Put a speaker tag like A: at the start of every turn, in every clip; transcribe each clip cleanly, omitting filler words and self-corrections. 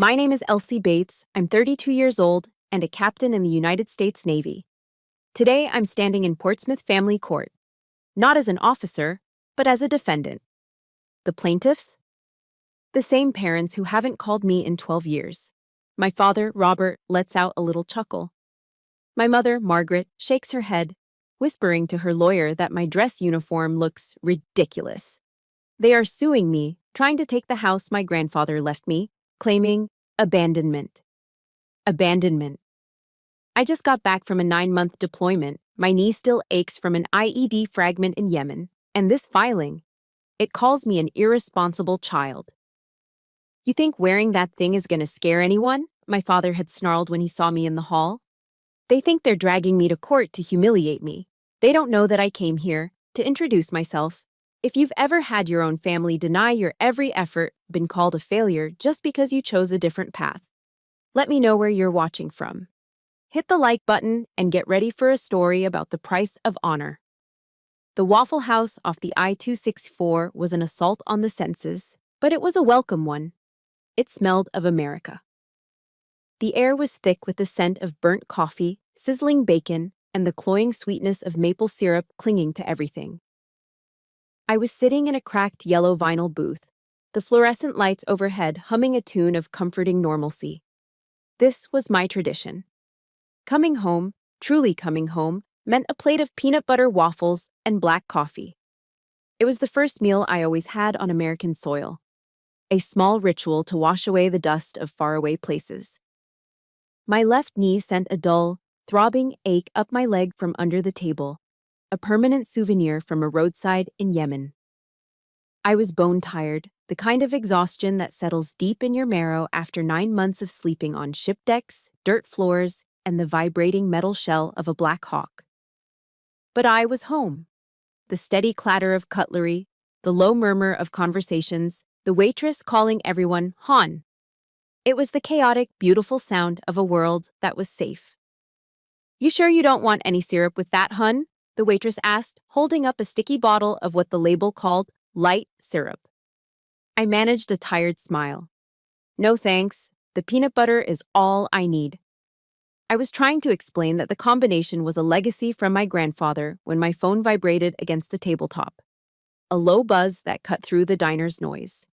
A: My name is Elsie Bates. I'm 32 years old and a captain in the United States Navy. Today, I'm standing in Portsmouth Family Court, not as an officer, but as a defendant. The plaintiffs? The same parents who haven't called me in 12 years. My father, Robert, lets out a little chuckle. My mother, Margaret, shakes her head, whispering to her lawyer that my dress uniform looks ridiculous. They are suing me, trying to take the house my grandfather left me, claiming abandonment. Abandonment. I just got back from a 9-month deployment. My knee still aches from an IED fragment in Yemen, and this filing, it calls me an irresponsible child. You think wearing that thing is going to scare anyone? My father had snarled when he saw me in the hall. They think they're dragging me to court to humiliate me. They don't know that I came here to introduce myself. If you've ever had your own family deny your every effort, been called a failure just because you chose a different path, let me know where you're watching from. Hit the like button and get ready for a story about the price of honor. The Waffle House off the I-264 was an assault on the senses, but it was a welcome one. It smelled of America. The air was thick with the scent of burnt coffee, sizzling bacon, and the cloying sweetness of maple syrup clinging to everything. I was sitting in a cracked yellow vinyl booth, the fluorescent lights overhead humming a tune of comforting normalcy. This was my tradition. Coming home, truly coming home, meant a plate of peanut butter waffles and black coffee. It was the first meal I always had on American soil, a small ritual to wash away the dust of faraway places. My left knee sent a dull, throbbing ache up my leg from under the table, a permanent souvenir from a roadside in Yemen. I was bone-tired, the kind of exhaustion that settles deep in your marrow after 9 months of sleeping on ship decks, dirt floors, and the vibrating metal shell of a Black Hawk. But I was home. The steady clatter of cutlery, the low murmur of conversations, the waitress calling everyone "hon." It was the chaotic, beautiful sound of a world that was safe. "You sure you don't want any syrup with that, hun?" the waitress asked, holding up a sticky bottle of what the label called light syrup. I managed a tired smile. "No thanks, the peanut butter is all I need." I was trying to explain that the combination was a legacy from my grandfather when my phone vibrated against the tabletop, a low buzz that cut through the diner's noise.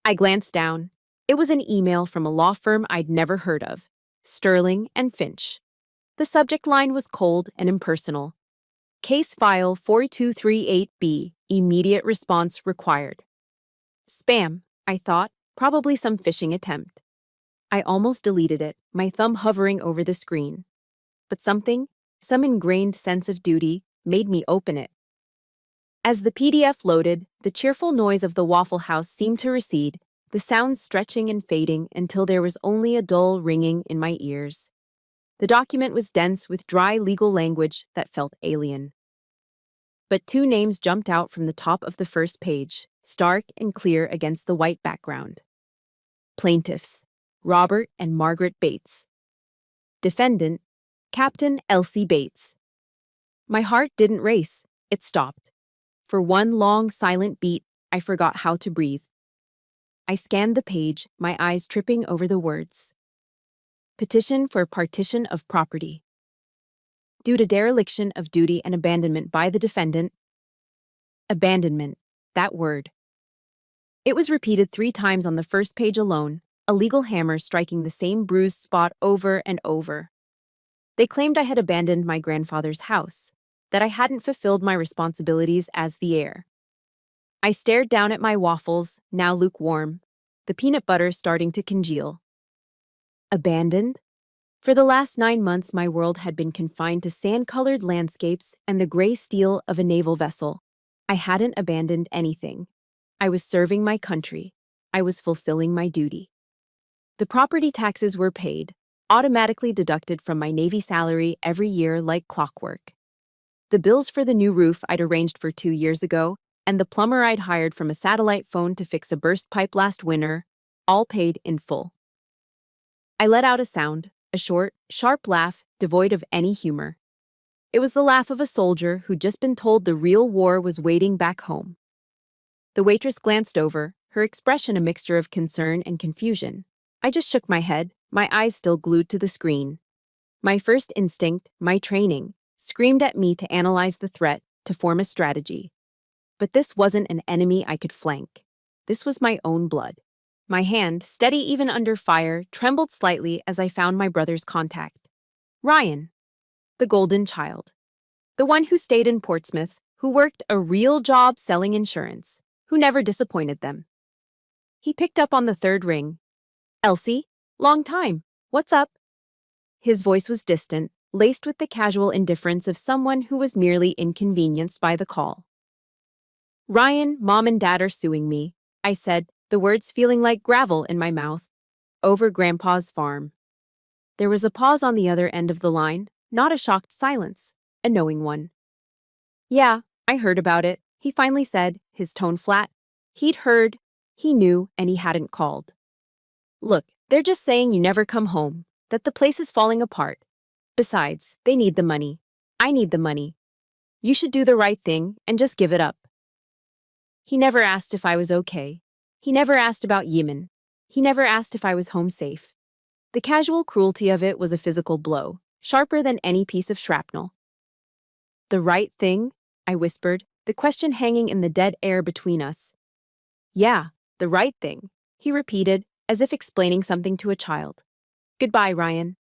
A: I glanced down. It was an email from a law firm I'd never heard of, Sterling and Finch. The subject line was cold and impersonal. Case file 4238B, immediate response required. Spam, I thought, probably some phishing attempt. I almost deleted it, my thumb hovering over the screen. But some ingrained sense of duty, made me open it. As the PDF loaded, the cheerful noise of the Waffle House seemed to recede, the sounds stretching and fading until there was only a dull ringing in my ears. The document was dense with dry legal language that felt alien. But 2 names jumped out from the top of the first page, stark and clear against the white background. Plaintiffs: Robert and Margaret Bates. Defendant: Captain Elsie Bates. My heart didn't race, it stopped. For one long, silent beat, I forgot how to breathe. I scanned the page, my eyes tripping over the words. Petition for partition of property. Due to dereliction of duty and abandonment by the defendant. Abandonment, that word. It was repeated 3 times on the first page alone, a legal hammer striking the same bruised spot over and over. They claimed I had abandoned my grandfather's house, that I hadn't fulfilled my responsibilities as the heir. I stared down at my waffles, now lukewarm, the peanut butter starting to congeal. Abandoned? For the last 9 months, my world had been confined to sand-colored landscapes and the gray steel of a naval vessel. I hadn't abandoned anything. I was serving my country. I was fulfilling my duty. The property taxes were paid, automatically deducted from my Navy salary every year like clockwork. The bills for the new roof I'd arranged for 2 years ago, and the plumber I'd hired from a satellite phone to fix a burst pipe last winter, all paid in full. I let out a sound, a short, sharp laugh devoid of any humor. It was the laugh of a soldier who'd just been told the real war was waiting back home. The waitress glanced over, her expression a mixture of concern and confusion. I just shook my head, my eyes still glued to the screen. My first instinct, my training, screamed at me to analyze the threat, to form a strategy. But this wasn't an enemy I could flank. This was my own blood. My hand, steady even under fire, trembled slightly as I found my brother's contact. Ryan, the golden child. The one who stayed in Portsmouth, who worked a real job selling insurance, who never disappointed them. He picked up on the third ring. Elsie, long time. What's up? His voice was distant, laced with the casual indifference of someone who was merely inconvenienced by the call. Ryan, Mom and Dad are suing me, I said, the words feeling like gravel in my mouth. Over Grandpa's farm. There was a pause on the other end of the line, not a shocked silence, a knowing one. Yeah, I heard about it, he finally said, his tone flat. He'd heard, he knew, and he hadn't called. Look, they're just saying you never come home, that the place is falling apart. Besides, they need the money. I need the money. You should do the right thing and just give it up. He never asked if I was okay. He never asked about Yemen. He never asked if I was home safe. The casual cruelty of it was a physical blow, sharper than any piece of shrapnel. The right thing? I whispered, the question hanging in the dead air between us. Yeah, the right thing, he repeated, as if explaining something to a child. Goodbye, Ryan.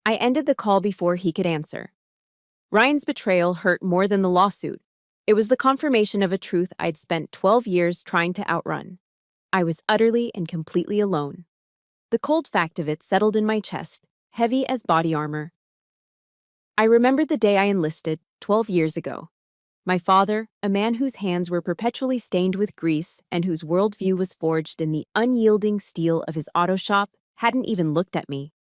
A: I ended the call before he could answer. Ryan's betrayal hurt more than the lawsuit. It was the confirmation of a truth I'd spent 12 years trying to outrun. I was utterly and completely alone. The cold fact of it settled in my chest, heavy as body armor. I remembered the day I enlisted, 12 years ago. My father, a man whose hands were perpetually stained with grease and whose worldview was forged in the unyielding steel of his auto shop, hadn't even looked at me.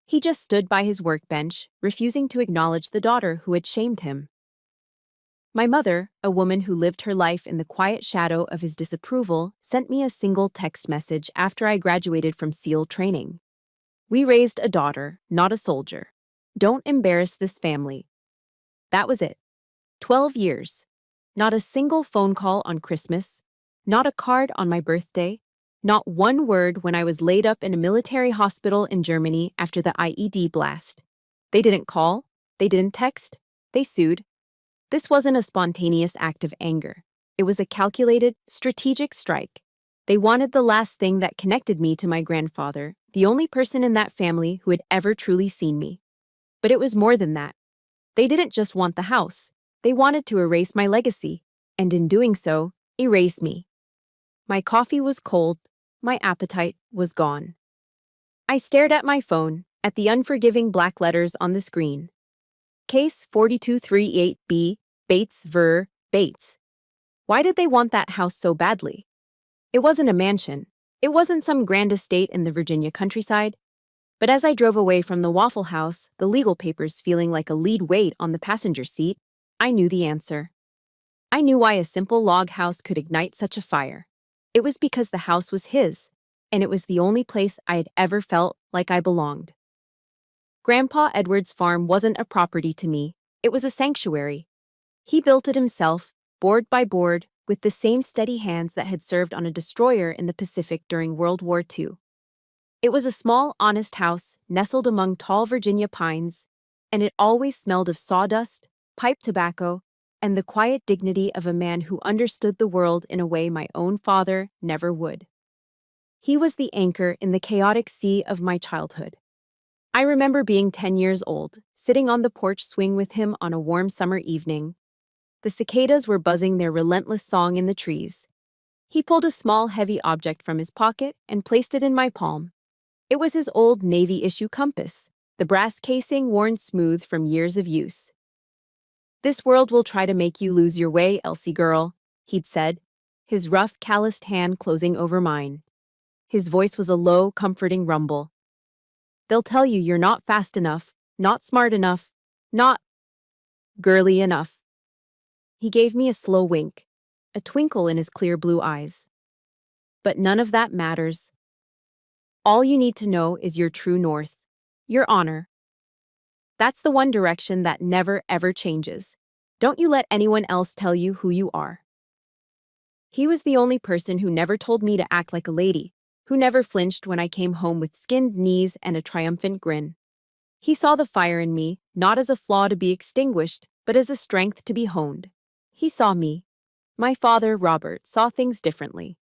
A: He just stood by his workbench, refusing to acknowledge the daughter who had shamed him. My mother, a woman who lived her life in the quiet shadow of his disapproval, sent me a single text message after I graduated from SEAL training. We raised a daughter, not a soldier. Don't embarrass this family. That was it. 12 years. Not a single phone call on Christmas. Not a card on my birthday. Not one word when I was laid up in a military hospital in Germany after the IED blast. They didn't call. They didn't text. They sued. This wasn't a spontaneous act of anger. It was a calculated, strategic strike. They wanted the last thing that connected me to my grandfather, the only person in that family who had ever truly seen me. But it was more than that. They didn't just want the house. They wanted to erase my legacy, and in doing so, erase me. My coffee was cold. My appetite was gone. I stared at my phone, at the unforgiving black letters on the screen. Case 4238B, Bates ver. Bates. Why did they want that house so badly? It wasn't a mansion. It wasn't some grand estate in the Virginia countryside. But as I drove away from the Waffle House, the legal papers feeling like a lead weight on the passenger seat, I knew the answer. I knew why a simple log house could ignite such a fire. It was because the house was his, and it was the only place I had ever felt like I belonged. Grandpa Edward's farm wasn't a property to me, it was a sanctuary. He built it himself, board by board, with the same steady hands that had served on a destroyer in the Pacific during World War II. It was a small, honest house nestled among tall Virginia pines, and it always smelled of sawdust, pipe tobacco, and the quiet dignity of a man who understood the world in a way my own father never would. He was the anchor in the chaotic sea of my childhood. I remember being 10 years old, sitting on the porch swing with him on a warm summer evening. The cicadas were buzzing their relentless song in the trees. He pulled a small, heavy object from his pocket and placed it in my palm. It was his old Navy-issue compass, the brass casing worn smooth from years of use. "This world will try to make you lose your way, Elsie girl," he'd said, his rough, calloused hand closing over mine. His voice was a low, comforting rumble. "They'll tell you you're not fast enough, not smart enough, not girly enough." He gave me a slow wink, a twinkle in his clear blue eyes. "But none of that matters. All you need to know is your true north, your honor. That's the one direction that never, ever changes. Don't you let anyone else tell you who you are." He was the only person who never told me to act like a lady, who never flinched when I came home with skinned knees and a triumphant grin. He saw the fire in me, not as a flaw to be extinguished, but as a strength to be honed. He saw me. My father, Robert, saw things differently.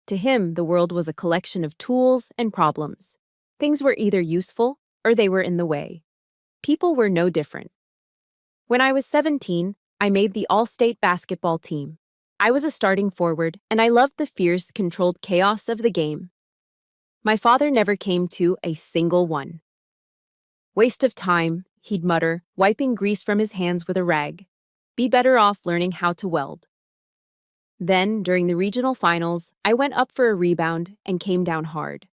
A: To him, the world was a collection of tools and problems. Things were either useful or they were in the way. People were no different. When I was 17, I made the all-state basketball team. I was a starting forward, and I loved the fierce, controlled chaos of the game. My father never came to a single one. "Waste of time," he'd mutter, wiping grease from his hands with a rag. "Be better off learning how to weld." Then, during the regional finals, I went up for a rebound and came down hard.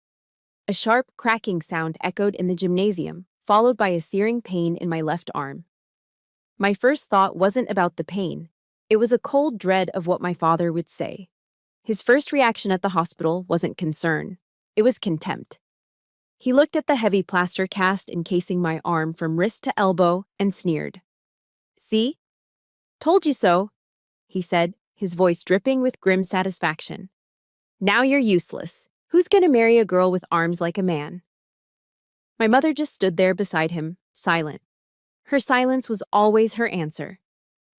A: A sharp, cracking sound echoed in the gymnasium, followed by a searing pain in my left arm. My first thought wasn't about the pain. It was a cold dread of what my father would say. His first reaction at the hospital wasn't concern. It was contempt. He looked at the heavy plaster cast encasing my arm from wrist to elbow and sneered. "See? Told you so," he said, his voice dripping with grim satisfaction. "Now you're useless. Who's gonna marry a girl with arms like a man?" My mother just stood there beside him, silent. Her silence was always her answer.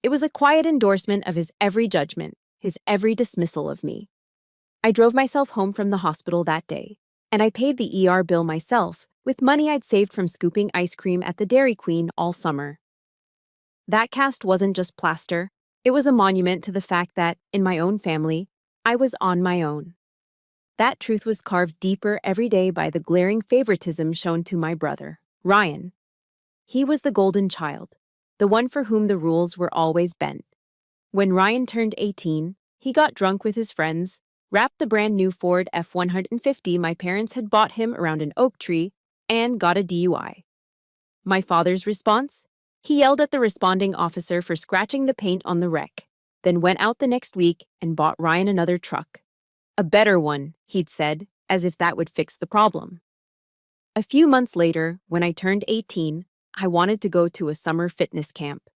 A: It was a quiet endorsement of his every judgment, his every dismissal of me. I drove myself home from the hospital that day, and I paid the ER bill myself with money I'd saved from scooping ice cream at the Dairy Queen all summer. That cast wasn't just plaster, it was a monument to the fact that, in my own family, I was on my own. That truth was carved deeper every day by the glaring favoritism shown to my brother, Ryan. He was the golden child, the one for whom the rules were always bent. When Ryan turned 18, he got drunk with his friends, wrapped the brand new Ford F-150 my parents had bought him around an oak tree, and got a DUI. My father's response? He yelled at the responding officer for scratching the paint on the wreck, then went out the next week and bought Ryan another truck. "A better one," he'd said, as if that would fix the problem. A few months later, when I turned 18, I wanted to go to a summer fitness camp.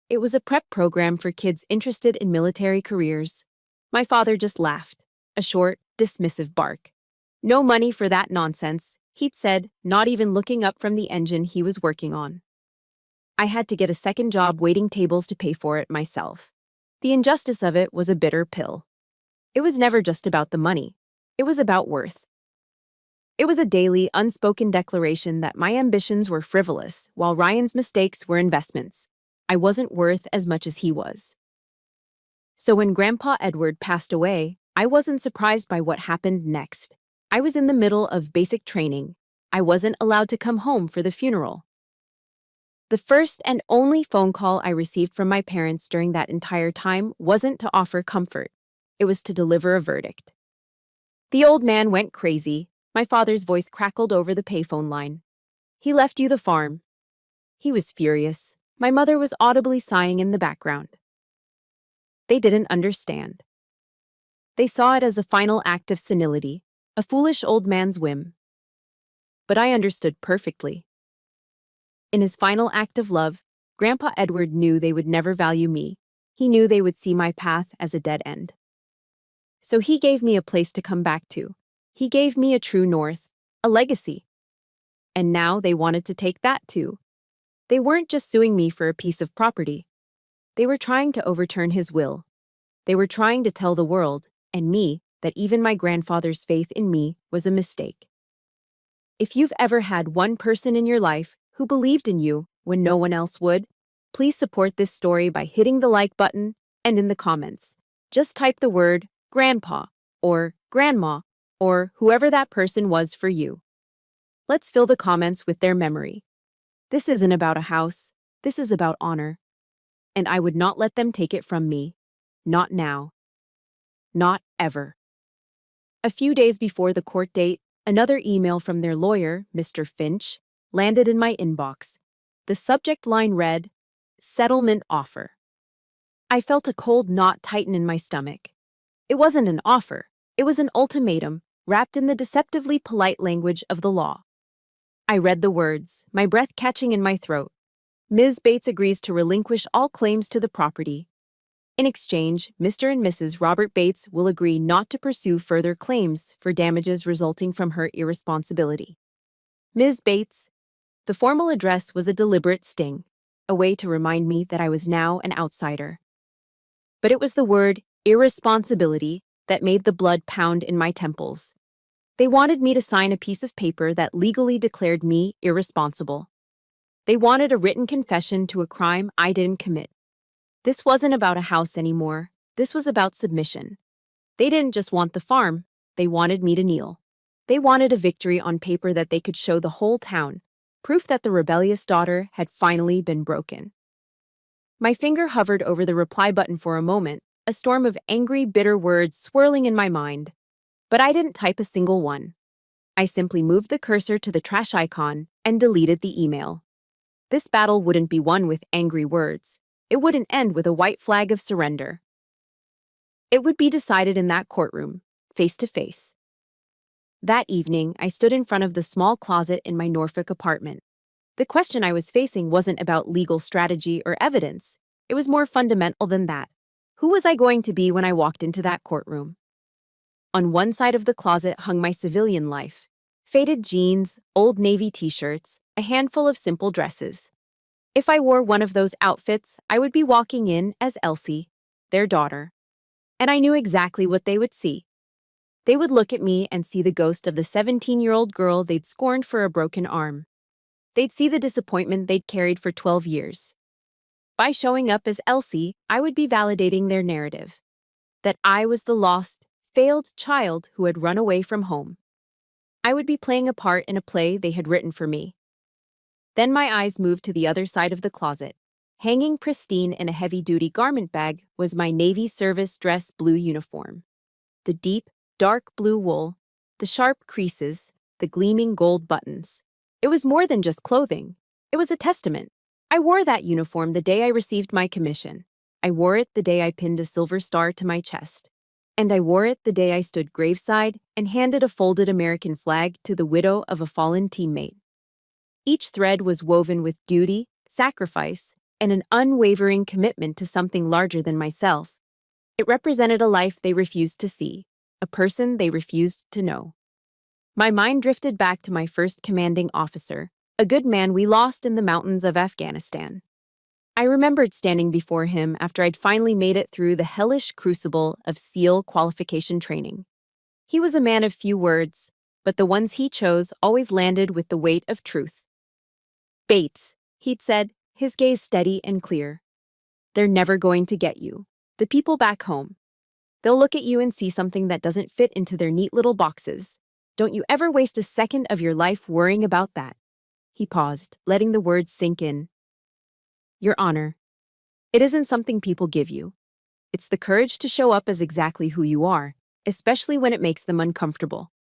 A: It was a prep program for kids interested in military careers. My father just laughed, a short, dismissive bark. "No money for that nonsense," he'd said, not even looking up from the engine he was working on. I had to get a second job waiting tables to pay for it myself. The injustice of it was a bitter pill. It was never just about the money. It was about worth. It was a daily, unspoken declaration that my ambitions were frivolous, while Ryan's mistakes were investments. I wasn't worth as much as he was. So when Grandpa Edward passed away, I wasn't surprised by what happened next. I was in the middle of basic training. I wasn't allowed to come home for the funeral. The first and only phone call I received from my parents during that entire time wasn't to offer comfort. It was to deliver a verdict. "The old man went crazy," my father's voice crackled over the payphone line. "He left you the farm." He was furious. My mother was audibly sighing in the background. They didn't understand. They saw it as a final act of senility, a foolish old man's whim. But I understood perfectly. In his final act of love, Grandpa Edward knew they would never value me. He knew they would see my path as a dead end. So he gave me a place to come back to. He gave me a true north, a legacy. And now they wanted to take that too. They weren't just suing me for a piece of property. They were trying to overturn his will. They were trying to tell the world, and me, that even my grandfather's faith in me was a mistake. If you've ever had one person in your life who believed in you when no one else would, please support this story by hitting the like button and in the comments. Just type the word Grandpa or Grandma or whoever that person was for you. Let's fill the comments with their memory. This isn't about a house. This is about honor. And I would not let them take it from me. Not now. Not ever. A few days before the court date, another email from their lawyer, Mr. Finch, landed in my inbox. The subject line read, "Settlement offer." I felt a cold knot tighten in my stomach. It wasn't an offer. It was an ultimatum, wrapped in the deceptively polite language of the law. I read the words, my breath catching in my throat. Ms. Bates agrees to relinquish all claims to the property. In exchange, Mr. and Mrs. Robert Bates will agree not to pursue further claims for damages resulting from her irresponsibility. Ms. Bates, the formal address was a deliberate sting, a way to remind me that I was now an outsider. But it was the word irresponsibility that made the blood pound in my temples. They wanted me to sign a piece of paper that legally declared me irresponsible. They wanted a written confession to a crime I didn't commit. This wasn't about a house anymore. This was about submission. They didn't just want the farm. They wanted me to kneel. They wanted a victory on paper that they could show the whole town, proof that the rebellious daughter had finally been broken. My finger hovered over the reply button for a moment, a storm of angry, bitter words swirling in my mind. But I didn't type a single one. I simply moved the cursor to the trash icon and deleted the email. This battle wouldn't be won with angry words. It wouldn't end with a white flag of surrender. It would be decided in that courtroom, face to face. That evening, I stood in front of the small closet in my Norfolk apartment. The question I was facing wasn't about legal strategy or evidence. It was more fundamental than that. Who was I going to be when I walked into that courtroom? On one side of the closet hung my civilian life. Faded jeans, old navy t-shirts, a handful of simple dresses. If I wore one of those outfits, I would be walking in as Elsie, their daughter. And I knew exactly what they would see. They would look at me and see the ghost of the 17-year-old girl they'd scorned for a broken arm. They'd see the disappointment they'd carried for 12 years. By showing up as Elsie, I would be validating their narrative. That I was the lost, failed child who had run away from home. I would be playing a part in a play they had written for me. Then my eyes moved to the other side of the closet. Hanging pristine in a heavy-duty garment bag was my Navy service dress blue uniform. The deep, dark blue wool, the sharp creases, the gleaming gold buttons. It was more than just clothing. It was a testament. I wore that uniform the day I received my commission. I wore it the day I pinned a silver star to my chest. And I wore it the day I stood graveside and handed a folded American flag to the widow of a fallen teammate. Each thread was woven with duty, sacrifice, and an unwavering commitment to something larger than myself. It represented a life they refused to see, a person they refused to know. My mind drifted back to my first commanding officer, a good man we lost in the mountains of Afghanistan. I remembered standing before him after I'd finally made it through the hellish crucible of SEAL qualification training. He was a man of few words, but the ones he chose always landed with the weight of truth. Bates, he'd said, his gaze steady and clear. They're never going to get you. The people back home. They'll look at you and see something that doesn't fit into their neat little boxes. Don't you ever waste a second of your life worrying about that. He paused, letting the words sink in. Your honor. It isn't something people give you. It's the courage to show up as exactly who you are, especially when it makes them uncomfortable.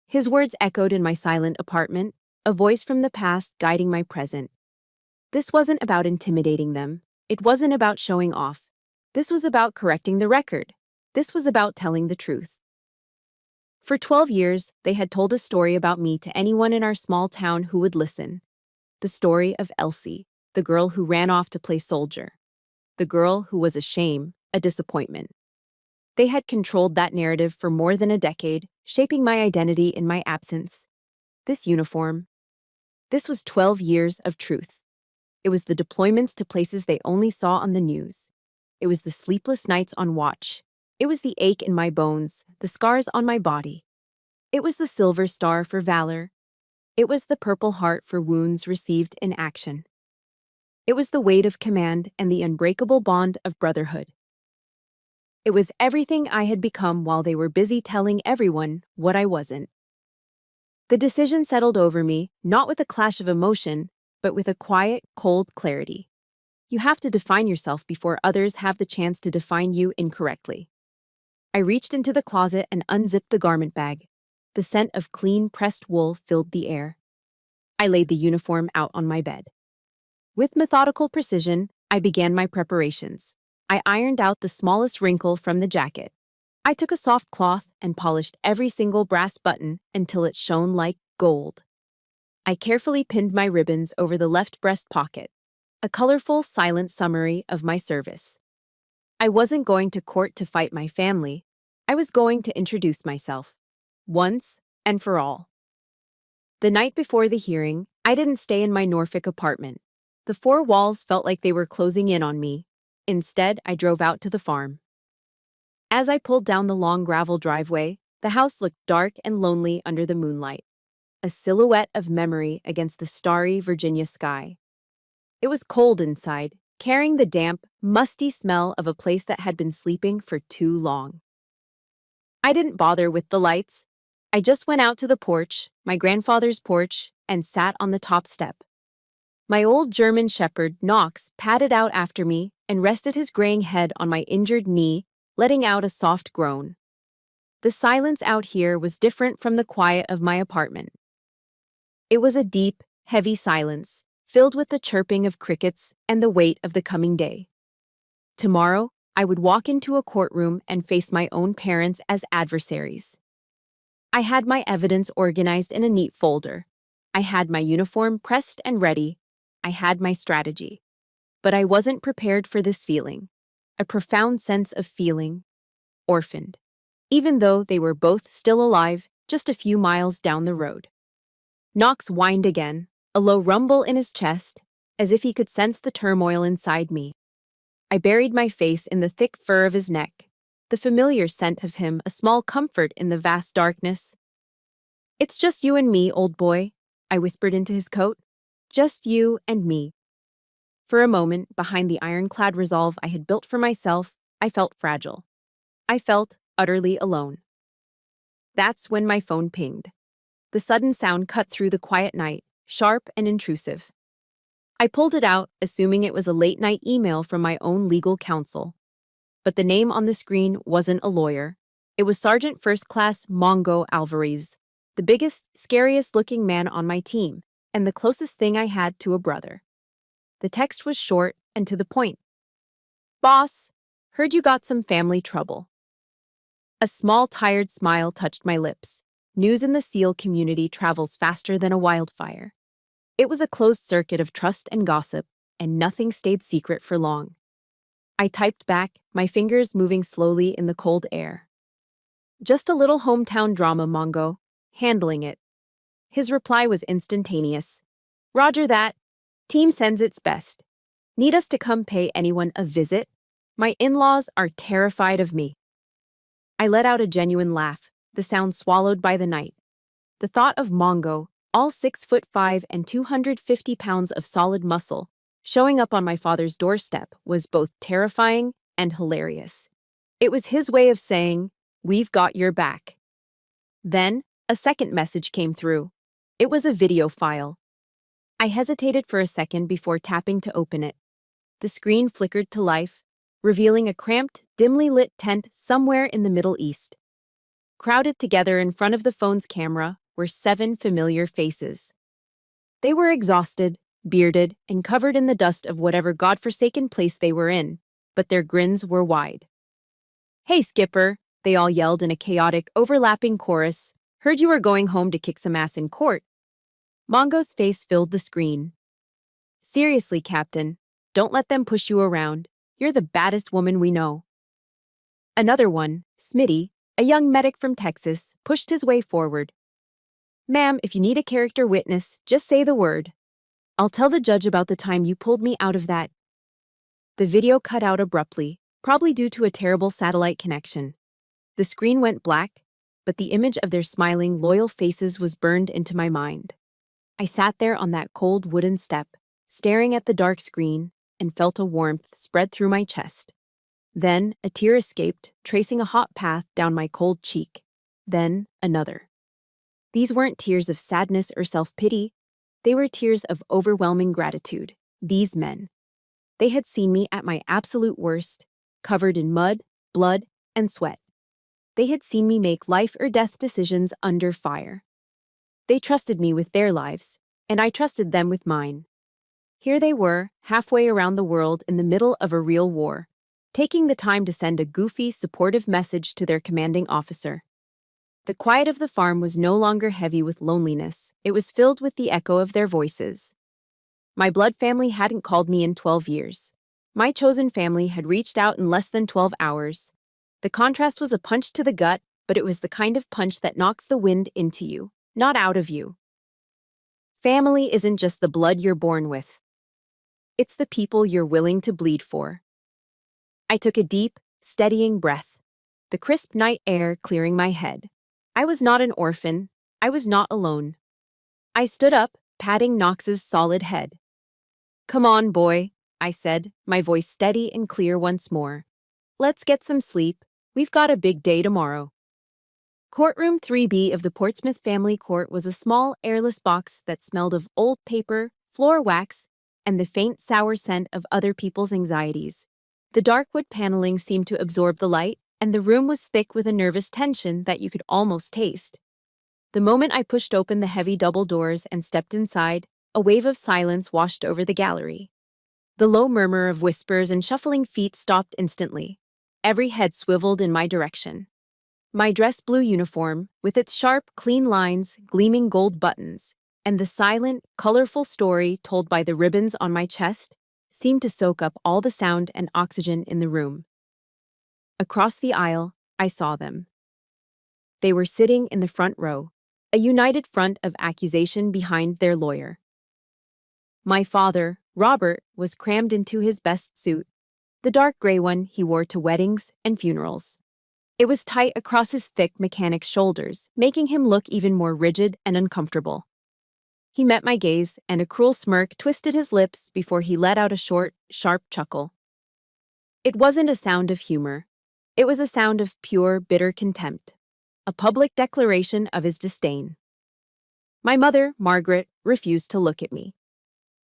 A: His words echoed in my silent apartment, a voice from the past guiding my present. This wasn't about intimidating them. It wasn't about showing off. This was about correcting the record. This was about telling the truth. For 12 years, they had told a story about me to anyone in our small town who would listen. The story of Elsie, the girl who ran off to play soldier. The girl who was a shame, a disappointment. They had controlled that narrative for more than a decade, shaping my identity in my absence. This uniform. This was 12 years of truth. It was the deployments to places they only saw on the news. It was the sleepless nights on watch. It was the ache in my bones, the scars on my body. It was the silver star for valor. It was the purple heart for wounds received in action. It was the weight of command and the unbreakable bond of brotherhood. It was everything I had become while they were busy telling everyone what I wasn't. The decision settled over me, not with a clash of emotion, but with a quiet, cold clarity. You have to define yourself before others have the chance to define you incorrectly. I reached into the closet and unzipped the garment bag. The scent of clean, pressed wool filled the air. I laid the uniform out on my bed. With methodical precision, I began my preparations. I ironed out the smallest wrinkle from the jacket. I took a soft cloth and polished every single brass button until it shone like gold. I carefully pinned my ribbons over the left breast pocket, a colorful, silent summary of my service. I wasn't going to court to fight my family. I was going to introduce myself. Once and for all. The night before the hearing, I didn't stay in my Norfolk apartment. The four walls felt like they were closing in on me. Instead, I drove out to the farm. As I pulled down the long gravel driveway, the house looked dark and lonely under the moonlight, a silhouette of memory against the starry Virginia sky. It was cold inside, carrying the damp, musty smell of a place that had been sleeping for too long. I didn't bother with the lights. I just went out to the porch, my grandfather's porch, and sat on the top step. My old German shepherd, Knox, padded out after me and rested his graying head on my injured knee, letting out a soft groan. The silence out here was different from the quiet of my apartment. It was a deep, heavy silence, filled with the chirping of crickets and the weight of the coming day. Tomorrow, I would walk into a courtroom and face my own parents as adversaries. I had my evidence organized in a neat folder. I had my uniform pressed and ready. I had my strategy. But I wasn't prepared for this feeling, a profound sense of feeling orphaned, even though they were both still alive just a few miles down the road. Knox whined again, a low rumble in his chest, as if he could sense the turmoil inside me. I buried my face in the thick fur of his neck, the familiar scent of him a small comfort in the vast darkness. "It's just you and me, old boy," I whispered into his coat. "Just you and me." For a moment, behind the ironclad resolve I had built for myself, I felt fragile. I felt utterly alone. That's when my phone pinged. The sudden sound cut through the quiet night, sharp and intrusive. I pulled it out, assuming it was a late-night email from my own legal counsel. But the name on the screen wasn't a lawyer. It was Sergeant First Class Mongo Alvarez, the biggest, scariest-looking man on my team, and the closest thing I had to a brother. The text was short and to the point. "Boss, heard you got some family trouble." A small, tired smile touched my lips. News in the SEAL community travels faster than a wildfire. It was a closed circuit of trust and gossip, and nothing stayed secret for long. I typed back, my fingers moving slowly in the cold air. "Just a little hometown drama, Mongo. Handling it." His reply was instantaneous. "Roger that. Team sends its best. Need us to come pay anyone a visit? My in-laws are terrified of me." I let out a genuine laugh, the sound swallowed by the night. The thought of Mongo, all 6'5" and 250 pounds of solid muscle, showing up on my father's doorstep was both terrifying and hilarious. It was his way of saying, "We've got your back." Then, a second message came through. It was a video file. I hesitated for a second before tapping to open it. The screen flickered to life, revealing a cramped, dimly lit tent somewhere in the Middle East. Crowded together in front of the phone's camera were 7 familiar faces. They were exhausted, bearded, and covered in the dust of whatever godforsaken place they were in, but their grins were wide. "Hey, Skipper," they all yelled in a chaotic, overlapping chorus. "Heard you were going home to kick some ass in court." Mongo's face filled the screen. "Seriously, Captain, don't let them push you around. You're the baddest woman we know." Another one, Smitty, a young medic from Texas, pushed his way forward. "Ma'am, if you need a character witness, just say the word. I'll tell the judge about the time you pulled me out of that." The video cut out abruptly, probably due to a terrible satellite connection. The screen went black, but the image of their smiling, loyal faces was burned into my mind. I sat there on that cold wooden step, staring at the dark screen, and felt a warmth spread through my chest. Then a tear escaped, tracing a hot path down my cold cheek. Then another. These weren't tears of sadness or self-pity. They were tears of overwhelming gratitude. These men. They had seen me at my absolute worst, covered in mud, blood, and sweat. They had seen me make life-or-death decisions under fire. They trusted me with their lives, and I trusted them with mine. Here they were, halfway around the world in the middle of a real war, taking the time to send a goofy, supportive message to their commanding officer. The quiet of the farm was no longer heavy with loneliness. It was filled with the echo of their voices. My blood family hadn't called me in 12 years. My chosen family had reached out in less than 12 hours. The contrast was a punch to the gut, but it was the kind of punch that knocks the wind into you, not out of you. Family isn't just the blood you're born with. It's the people you're willing to bleed for. I took a deep, steadying breath, the crisp night air clearing my head. I was not an orphan. I was not alone. I stood up, patting Knox's solid head. "Come on, boy," I said, my voice steady and clear once more. "Let's get some sleep. We've got a big day tomorrow." Courtroom 3B of the Portsmouth Family Court was a small, airless box that smelled of old paper, floor wax, and the faint, sour scent of other people's anxieties. The dark wood paneling seemed to absorb the light, and the room was thick with a nervous tension that you could almost taste. The moment I pushed open the heavy double doors and stepped inside, a wave of silence washed over the gallery. The low murmur of whispers and shuffling feet stopped instantly. Every head swiveled in my direction. My dress blue uniform, with its sharp, clean lines, gleaming gold buttons, and the silent, colorful story told by the ribbons on my chest, seemed to soak up all the sound and oxygen in the room. Across the aisle, I saw them. They were sitting in the front row, a united front of accusation behind their lawyer. My father, Robert, was crammed into his best suit, the dark gray one he wore to weddings and funerals. It was tight across his thick mechanic's shoulders, making him look even more rigid and uncomfortable. He met my gaze, and a cruel smirk twisted his lips before he let out a short, sharp chuckle. It wasn't a sound of humor. It was a sound of pure, bitter contempt, a public declaration of his disdain. My mother, Margaret, refused to look at me.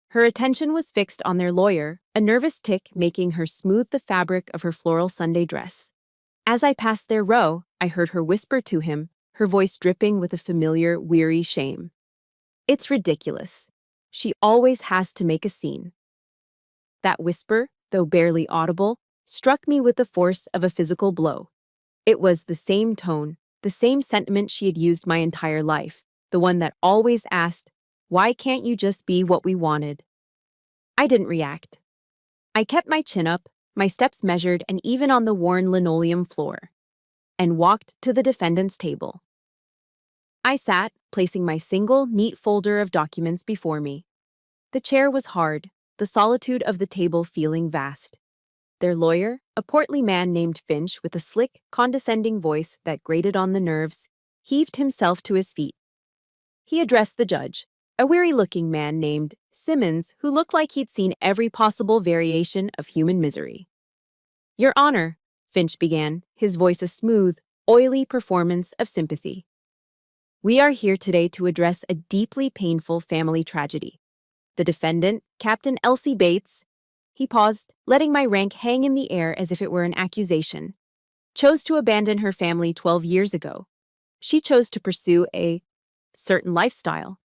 A: Her attention was fixed on their lawyer, a nervous tick making her smooth the fabric of her floral Sunday dress. As I passed their row, I heard her whisper to him, her voice dripping with a familiar, weary shame. "It's ridiculous. She always has to make a scene." That whisper, though barely audible, struck me with the force of a physical blow. It was the same tone, the same sentiment she had used my entire life, the one that always asked, "Why can't you just be what we wanted?" I didn't react. I kept my chin up, my steps measured and even on the worn linoleum floor, and walked to the defendant's table. I sat, placing my single, neat folder of documents before me. The chair was hard, the solitude of the table feeling vast. Their lawyer, a portly man named Finch with a slick, condescending voice that grated on the nerves, heaved himself to his feet. He addressed the judge, a weary-looking man named Simmons, who looked like he'd seen every possible variation of human misery. "Your Honor," Finch began, his voice a smooth, oily performance of sympathy. "We are here today to address a deeply painful family tragedy. The defendant, Captain Elsie Bates," he paused, letting my rank hang in the air as if it were an accusation, "chose to abandon her family 12 years ago. She chose to pursue a certain lifestyle,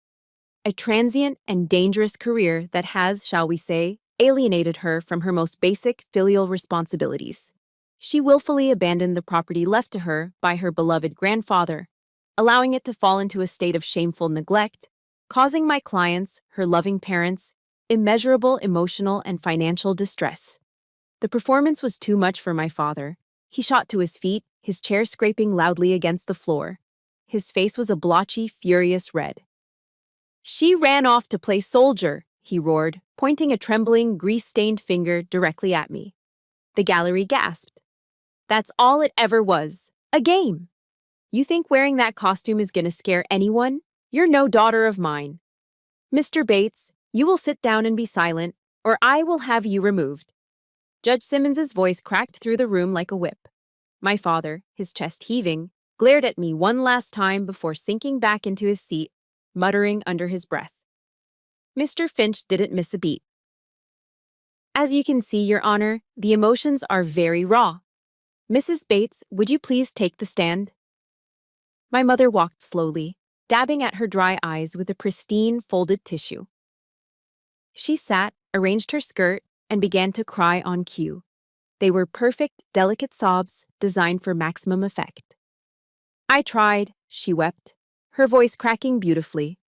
A: a transient and dangerous career that has, shall we say, alienated her from her most basic filial responsibilities. She willfully abandoned the property left to her by her beloved grandfather, allowing it to fall into a state of shameful neglect, causing my clients, her loving parents, immeasurable emotional and financial distress. The performance was too much for my father. He shot to his feet, his chair scraping loudly against the floor. His face was a blotchy, furious red. "She ran off to play soldier," he roared, pointing a trembling, grease-stained finger directly at me. The gallery gasped. "That's all it ever was. A game. You think wearing that costume is gonna scare anyone? You're no daughter of mine. Mr. Bates, you will sit down and be silent, or I will have you removed." Judge Simmons's voice cracked through the room like a whip. My father, his chest heaving, glared at me one last time before sinking back into his seat, muttering under his breath. Mr. Finch didn't miss a beat. "As you can see, Your Honor, the emotions are very raw. Mrs. Bates, would you please take the stand?" My mother walked slowly, dabbing at her dry eyes with a pristine, folded tissue. She sat, arranged her skirt, and began to cry on cue. They were perfect, delicate sobs designed for maximum effect. "I tried," she wept, her voice cracking beautifully.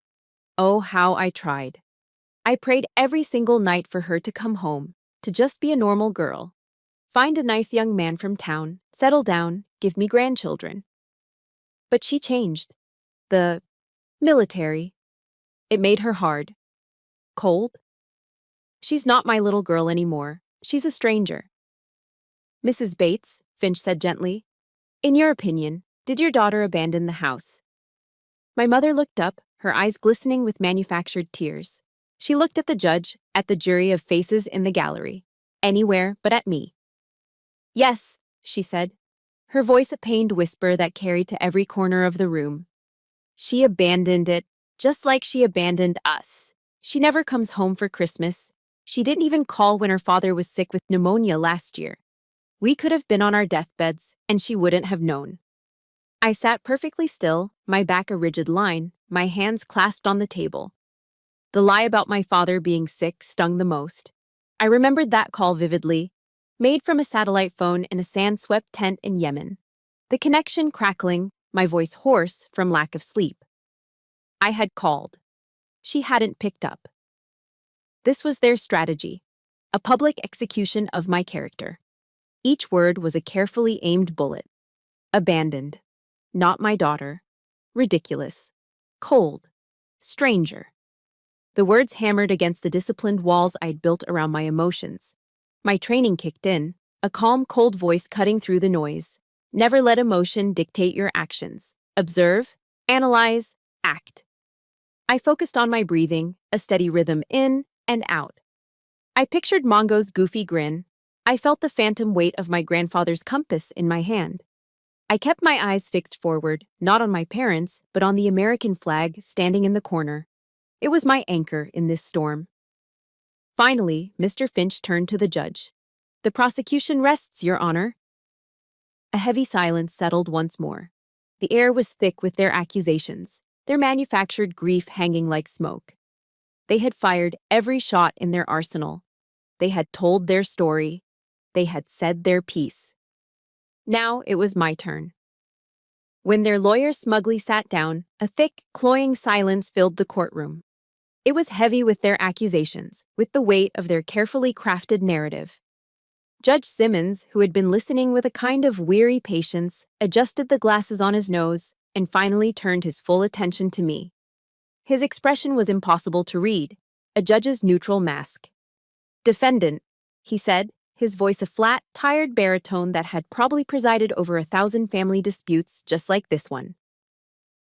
A: "Oh, how I tried. I prayed every single night for her to come home. to just be a normal girl. Find a nice young man from town, settle down, give me grandchildren. But she changed. The military. It made her hard. Cold. She's not my little girl anymore. She's a stranger. Mrs. Bates, Finch said gently, in your opinion, did your daughter abandon the house? My mother looked up, her eyes glistening with manufactured tears. She looked at the judge, at the jury of faces in the gallery. Anywhere but at me. Yes, she said, her voice a pained whisper that carried to every corner of the room. She abandoned it, just like she abandoned us. She never comes home for Christmas. She didn't even call when her father was sick with pneumonia last year. We could have been on our deathbeds, and she wouldn't have known. I sat perfectly still, my back a rigid line, my hands clasped on the table. The lie about my father being sick stung the most. I remembered that call vividly, made from a satellite phone in a sand-swept tent in Yemen. The connection crackling, my voice hoarse from lack of sleep. I had called. She hadn't picked up. This was their strategy, a public execution of my character. Each word was a carefully aimed bullet. Abandoned. Not my daughter. Ridiculous. Cold. Stranger. The words hammered against the disciplined walls I'd built around my emotions. My training kicked in, a calm, cold voice cutting through the noise. Never let emotion dictate your actions. Observe, analyze, act. I focused on my breathing, a steady rhythm in and out. I pictured Mongo's goofy grin. I felt the phantom weight of my grandfather's compass in my hand. I kept my eyes fixed forward, not on my parents, but on the American flag standing in the corner. It was my anchor in this storm. Finally, Mr. Finch turned to the judge. The prosecution rests, Your Honor. A heavy silence settled once more. The air was thick with their accusations, their manufactured grief hanging like smoke. They had fired every shot in their arsenal. They had told their story. They had said their piece. Now it was my turn. When their lawyer smugly sat down, a thick, cloying silence filled the courtroom. It was heavy with their accusations, with the weight of their carefully crafted narrative. Judge Simmons, who had been listening with a kind of weary patience, adjusted the glasses on his nose and finally turned his full attention to me. His expression was impossible to read, a judge's neutral mask. Defendant, he said, his voice a flat, tired baritone that had probably presided over 1,000 family disputes just like this one.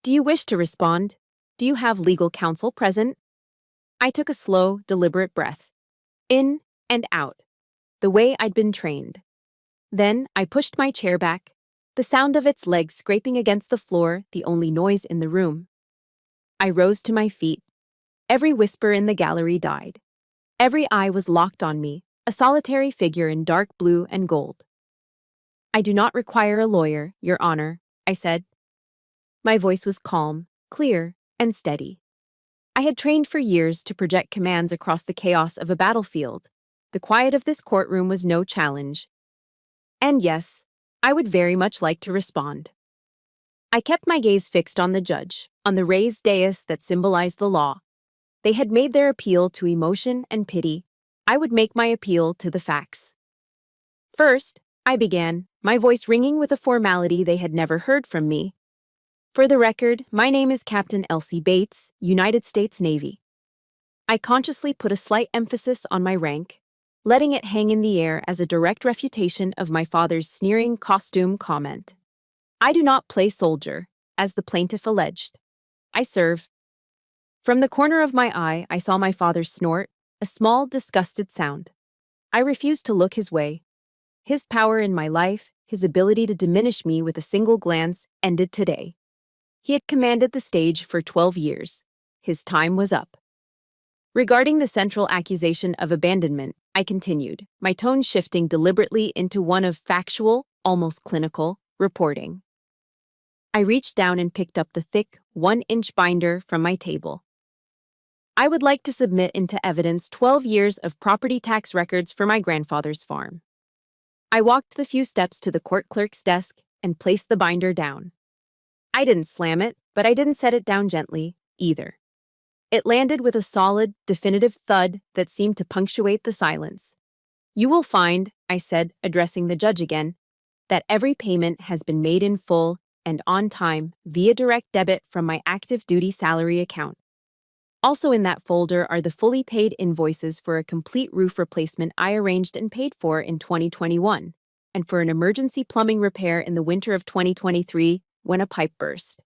A: Do you wish to respond? Do you have legal counsel present? I took a slow, deliberate breath. In and out, the way I'd been trained. Then I pushed my chair back, the sound of its legs scraping against the floor the only noise in the room. I rose to my feet. Every whisper in the gallery died. Every eye was locked on me, a solitary figure in dark blue and gold. I do not require a lawyer, Your Honor, I said. My voice was calm, clear, and steady. I had trained for years to project commands across the chaos of a battlefield. The quiet of this courtroom was no challenge. And yes, I would very much like to respond. I kept my gaze fixed on the judge, on the raised dais that symbolized the law. They had made their appeal to emotion and pity. I would make my appeal to the facts. First, I began, my voice ringing with a formality they had never heard from me. For the record, my name is Captain Elsie Bates, United States Navy. I consciously put a slight emphasis on my rank, letting it hang in the air as a direct refutation of my father's sneering costume comment. I do not play soldier, as the plaintiff alleged. I serve. From the corner of my eye, I saw my father snort, a small, disgusted sound. I refused to look his way. His power in my life, his ability to diminish me with a single glance, ended today. He had commanded the stage for 12 years. His time was up. Regarding the central accusation of abandonment, I continued, my tone shifting deliberately into one of factual, almost clinical, reporting. I reached down and picked up the thick, 1-inch binder from my table. I would like to submit into evidence 12 years of property tax records for my grandfather's farm. I walked the few steps to the court clerk's desk and placed the binder down. I didn't slam it, but I didn't set it down gently, either. It landed with a solid, definitive thud that seemed to punctuate the silence. You will find, I said, addressing the judge again, that every payment has been made in full and on time via direct debit from my active duty salary account. Also in that folder are the fully paid invoices for a complete roof replacement I arranged and paid for in 2021, and for an emergency plumbing repair in the winter of 2023 when a pipe burst.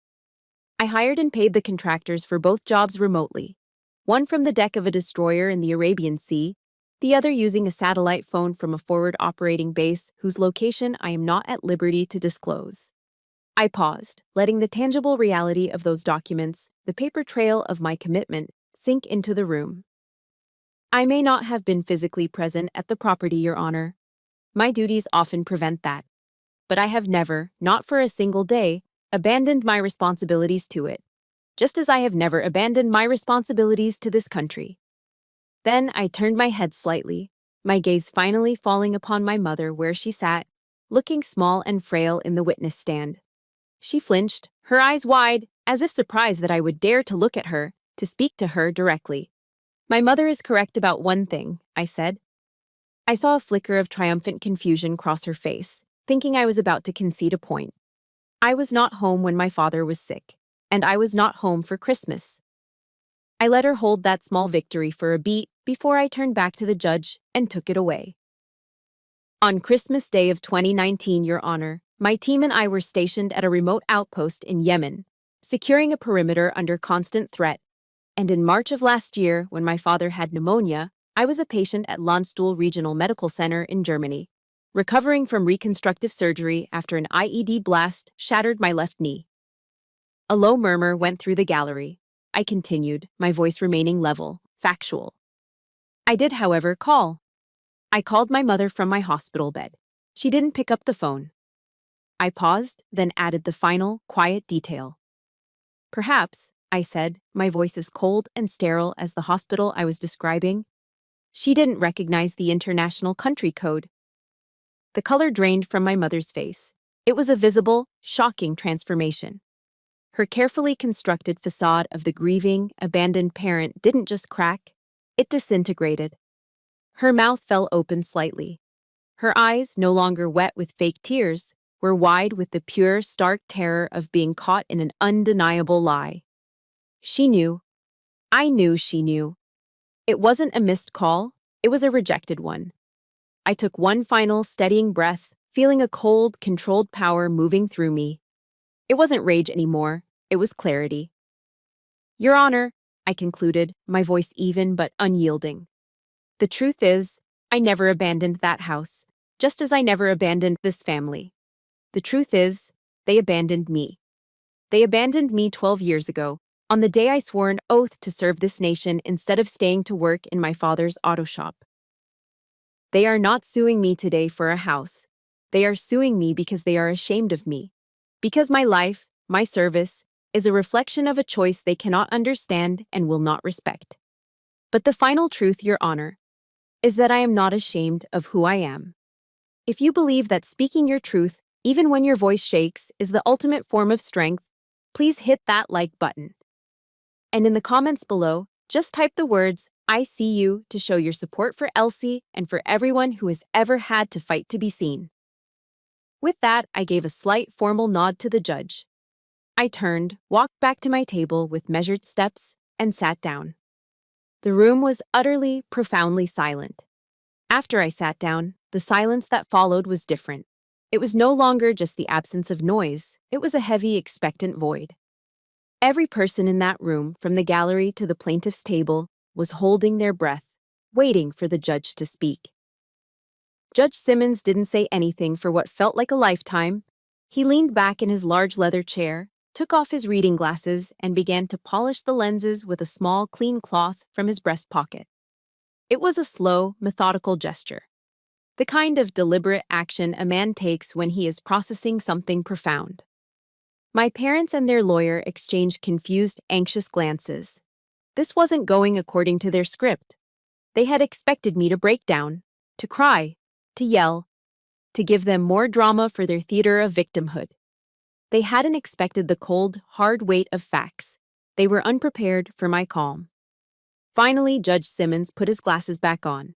A: I hired and paid the contractors for both jobs remotely, one from the deck of a destroyer in the Arabian Sea, the other using a satellite phone from a forward operating base whose location I am not at liberty to disclose. I paused, letting the tangible reality of those documents, the paper trail of my commitment, sink into the room. I may not have been physically present at the property, Your Honor. My duties often prevent that. But I have never, not for a single day, abandoned my responsibilities to it, just as I have never abandoned my responsibilities to this country. Then I turned my head slightly, my gaze finally falling upon my mother where she sat, looking small and frail in the witness stand. She flinched, her eyes wide, as if surprised that I would dare to look at her, to speak to her directly. My mother is correct about one thing, I said. I saw a flicker of triumphant confusion cross her face, thinking I was about to concede a point. I was not home when my father was sick, and I was not home for Christmas. I let her hold that small victory for a beat before I turned back to the judge and took it away. On Christmas Day of 2019, Your Honor, my team and I were stationed at a remote outpost in Yemen, securing a perimeter under constant threat. And in March of last year, when my father had pneumonia, I was a patient at Landstuhl Regional Medical Center in Germany, recovering from reconstructive surgery after an IED blast shattered my left knee. A low murmur went through the gallery. I continued, my voice remaining level, factual. I did, however, call. I called my mother from my hospital bed. She didn't pick up the phone. I paused, then added the final, quiet detail. Perhaps, I said, my voice as cold and sterile as the hospital I was describing, she didn't recognize the international country code. The color drained from my mother's face. It was a visible, shocking transformation. Her carefully constructed facade of the grieving, abandoned parent didn't just crack, it disintegrated. Her mouth fell open slightly. Her eyes, no longer wet with fake tears, were wide with the pure, stark terror of being caught in an undeniable lie. She knew. I knew she knew. It wasn't a missed call, it was a rejected one. I took one final, steadying breath, feeling a cold, controlled power moving through me. It wasn't rage anymore, it was clarity. Your Honor, I concluded, my voice even but unyielding. The truth is, I never abandoned that house, just as I never abandoned this family. The truth is, they abandoned me. They abandoned me 12 years ago, on the day I swore an oath to serve this nation instead of staying to work in my father's auto shop. They are not suing me today for a house. They are suing me because they are ashamed of me. Because my life, my service, is a reflection of a choice they cannot understand and will not respect. But the final truth, Your Honor, is that I am not ashamed of who I am. If you believe that speaking your truth, even when your voice shakes, is the ultimate form of strength, please hit that like button. And in the comments below, just type the words, I see you, to show your support for Elsie and for everyone who has ever had to fight to be seen. With that, I gave a slight formal nod to the judge. I turned, walked back to my table with measured steps, and sat down. The room was utterly, profoundly silent. After I sat down, the silence that followed was different. It was no longer just the absence of noise, it was a heavy, expectant void. Every person in that room, from the gallery to the plaintiff's table, was holding their breath, waiting for the judge to speak. Judge Simmons didn't say anything for what felt like a lifetime. He leaned back in his large leather chair, took off his reading glasses, and began to polish the lenses with a small, clean cloth from his breast pocket. It was a slow, methodical gesture. The kind of deliberate action a man takes when he is processing something profound. My parents and their lawyer exchanged confused, anxious glances. This wasn't going according to their script. They had expected me to break down, to cry, to yell, to give them more drama for their theater of victimhood. They hadn't expected the cold, hard weight of facts. They were unprepared for my calm. Finally, Judge Simmons put his glasses back on.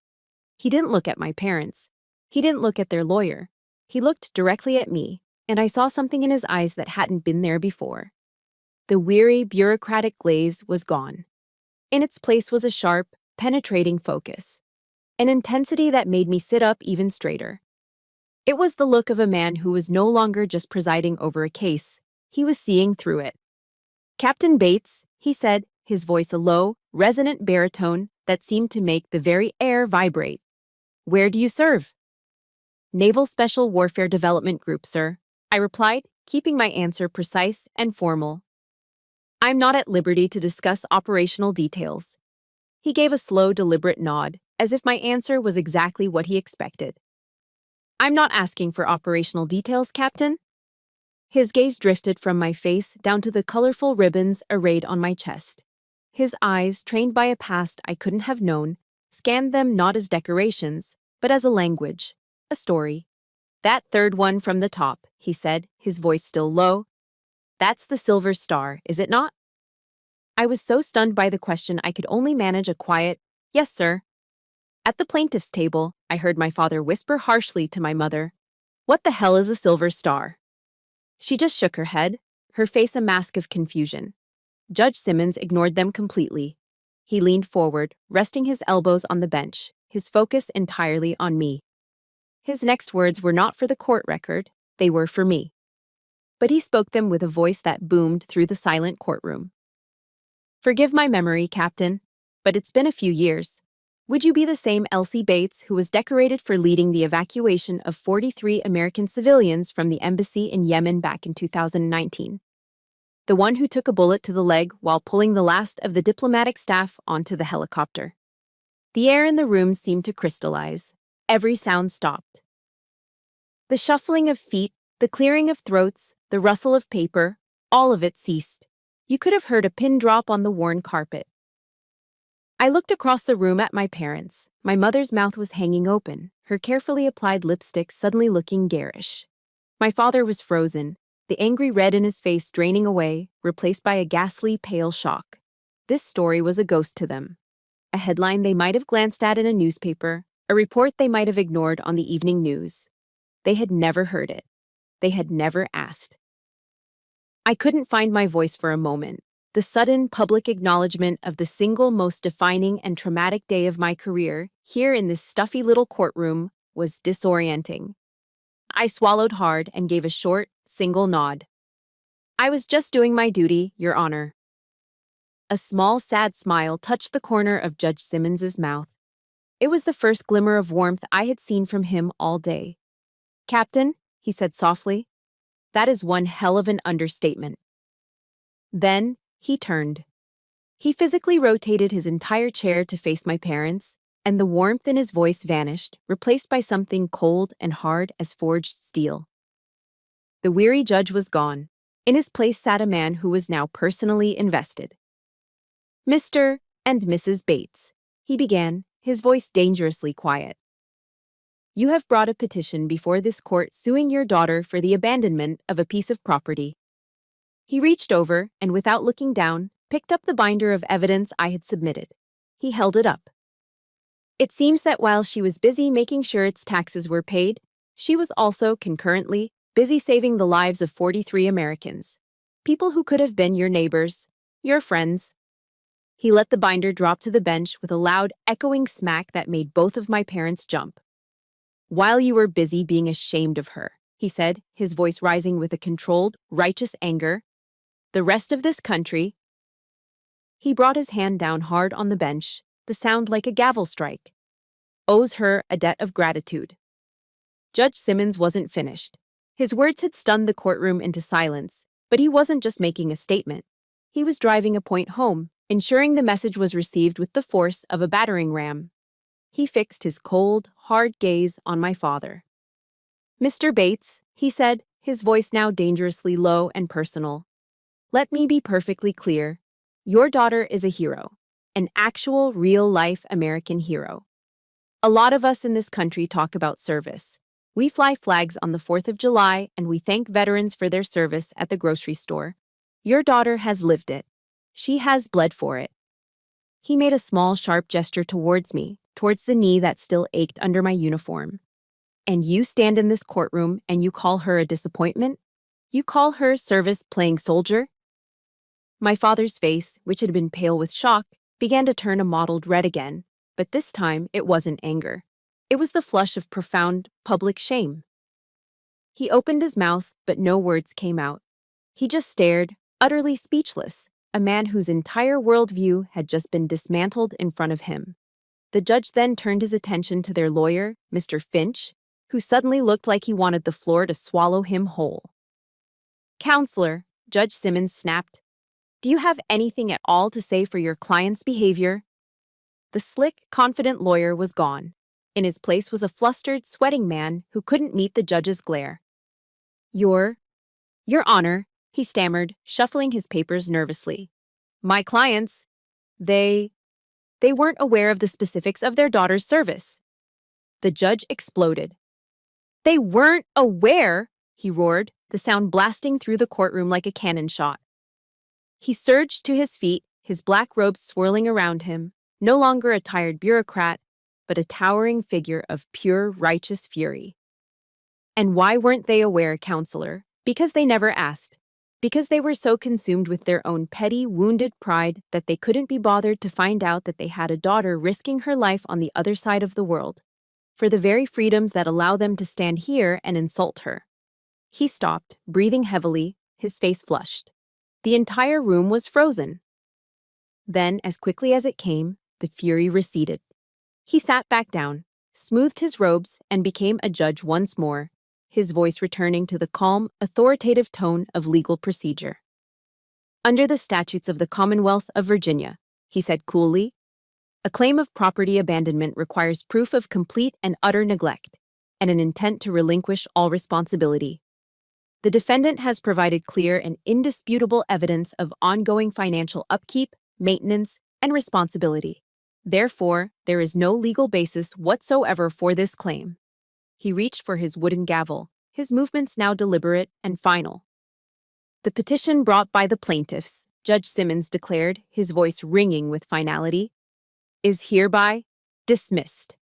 A: He didn't look at my parents. He didn't look at their lawyer. He looked directly at me, and I saw something in his eyes that hadn't been there before. The weary, bureaucratic glaze was gone. In its place was a sharp, penetrating focus, an intensity that made me sit up even straighter. It was the look of a man who was no longer just presiding over a case. He was seeing through it. "Captain Bates," he said, his voice a low, resonant baritone that seemed to make the very air vibrate. "Where do you serve?" "Naval Special Warfare Development Group, sir," I replied, keeping my answer precise and formal. "I'm not at liberty to discuss operational details." He gave a slow, deliberate nod, as if my answer was exactly what he expected. "I'm not asking for operational details, Captain." His gaze drifted from my face down to the colorful ribbons arrayed on my chest. His eyes, trained by a past I couldn't have known, scanned them not as decorations, but as a language, a story. "That third one from the top," he said, his voice still low. "That's the Silver Star, is it not?" I was so stunned by the question I could only manage a quiet, "Yes, sir." At the plaintiff's table, I heard my father whisper harshly to my mother, "What the hell is a Silver Star?" She just shook her head, her face a mask of confusion. Judge Simmons ignored them completely. He leaned forward, resting his elbows on the bench, his focus entirely on me. His next words were not for the court record, they were for me. But he spoke them with a voice that boomed through the silent courtroom. "Forgive my memory, Captain, but it's been a few years. Would you be the same Elsie Bates who was decorated for leading the evacuation of 43 American civilians from the embassy in Yemen back in 2019? The one who took a bullet to the leg while pulling the last of the diplomatic staff onto the helicopter?" The air in the room seemed to crystallize. Every sound stopped. The shuffling of feet, the clearing of throats, the rustle of paper, all of it ceased. You could have heard a pin drop on the worn carpet. I looked across the room at my parents. My mother's mouth was hanging open, her carefully applied lipstick suddenly looking garish. My father was frozen, the angry red in his face draining away, replaced by a ghastly pale shock. This story was a ghost to them. A headline they might have glanced at in a newspaper, a report they might have ignored on the evening news. They had never heard it. They had never asked. I couldn't find my voice for a moment. The sudden public acknowledgement of the single most defining and traumatic day of my career, here in this stuffy little courtroom, was disorienting. I swallowed hard and gave a short, single nod. "I was just doing my duty, Your Honor." A small, sad smile touched the corner of Judge Simmons's mouth. It was the first glimmer of warmth I had seen from him all day. "Captain," he said softly, "that is one hell of an understatement." Then, he turned. He physically rotated his entire chair to face my parents, and the warmth in his voice vanished, replaced by something cold and hard as forged steel. The weary judge was gone. In his place sat a man who was now personally invested. "Mr. and Mrs. Bates," he began, his voice dangerously quiet. "You have brought a petition before this court suing your daughter for the abandonment of a piece of property." He reached over and, without looking down, picked up the binder of evidence I had submitted. He held it up. "It seems that while she was busy making sure its taxes were paid, she was also, concurrently, busy saving the lives of 43 Americans. People who could have been your neighbors, your friends." He let the binder drop to the bench with a loud, echoing smack that made both of my parents jump. "While you were busy being ashamed of her," he said, his voice rising with a controlled, righteous anger, "the rest of this country—" He brought his hand down hard on the bench, the sound like a gavel strike. "Owes her a debt of gratitude." Judge Simmons wasn't finished. His words had stunned the courtroom into silence, but he wasn't just making a statement. He was driving a point home, ensuring the message was received with the force of a battering ram. He fixed his cold, hard gaze on my father. "Mr. Bates," he said, his voice now dangerously low and personal, "let me be perfectly clear. Your daughter is a hero, an actual, real-life American hero. A lot of us in this country talk about service. We fly flags on the 4th of July and we thank veterans for their service at the grocery store. Your daughter has lived it. She has bled for it." He made a small, sharp gesture towards me, towards the knee that still ached under my uniform. And you stand in this courtroom and you call her a disappointment? You call her service playing soldier? My father's face, which had been pale with shock, began to turn a mottled red again, but this time it wasn't anger. It was the flush of profound public shame. He opened his mouth, but no words came out. He just stared, utterly speechless, a man whose entire worldview had just been dismantled in front of him. The judge then turned his attention to their lawyer, Mr. Finch, who suddenly looked like he wanted the floor to swallow him whole. "Counselor," Judge Simmons snapped, "do you have anything at all to say for your client's behavior?" The slick, confident lawyer was gone. In his place was a flustered, sweating man who couldn't meet the judge's glare. Your Honor," he stammered, shuffling his papers nervously. "My clients, they weren't aware of the specifics of their daughter's service." The judge exploded. "They weren't aware?" he roared, the sound blasting through the courtroom like a cannon shot. He surged to his feet, his black robes swirling around him, no longer a tired bureaucrat, but a towering figure of pure, righteous fury. "And why weren't they aware, Counselor? Because they never asked. Because they were so consumed with their own petty, wounded pride that they couldn't be bothered to find out that they had a daughter risking her life on the other side of the world, for the very freedoms that allow them to stand here and insult her." He stopped, breathing heavily, his face flushed. The entire room was frozen. Then, as quickly as it came, the fury receded. He sat back down, smoothed his robes, and became a judge once more, his voice returning to the calm, authoritative tone of legal procedure. "Under the statutes of the Commonwealth of Virginia," he said coolly, "a claim of property abandonment requires proof of complete and utter neglect, and an intent to relinquish all responsibility. The defendant has provided clear and indisputable evidence of ongoing financial upkeep, maintenance, and responsibility. Therefore, there is no legal basis whatsoever for this claim." He reached for his wooden gavel, his movements now deliberate and final. "The petition brought by the plaintiffs," Judge Simmons declared, his voice ringing with finality, "is hereby dismissed."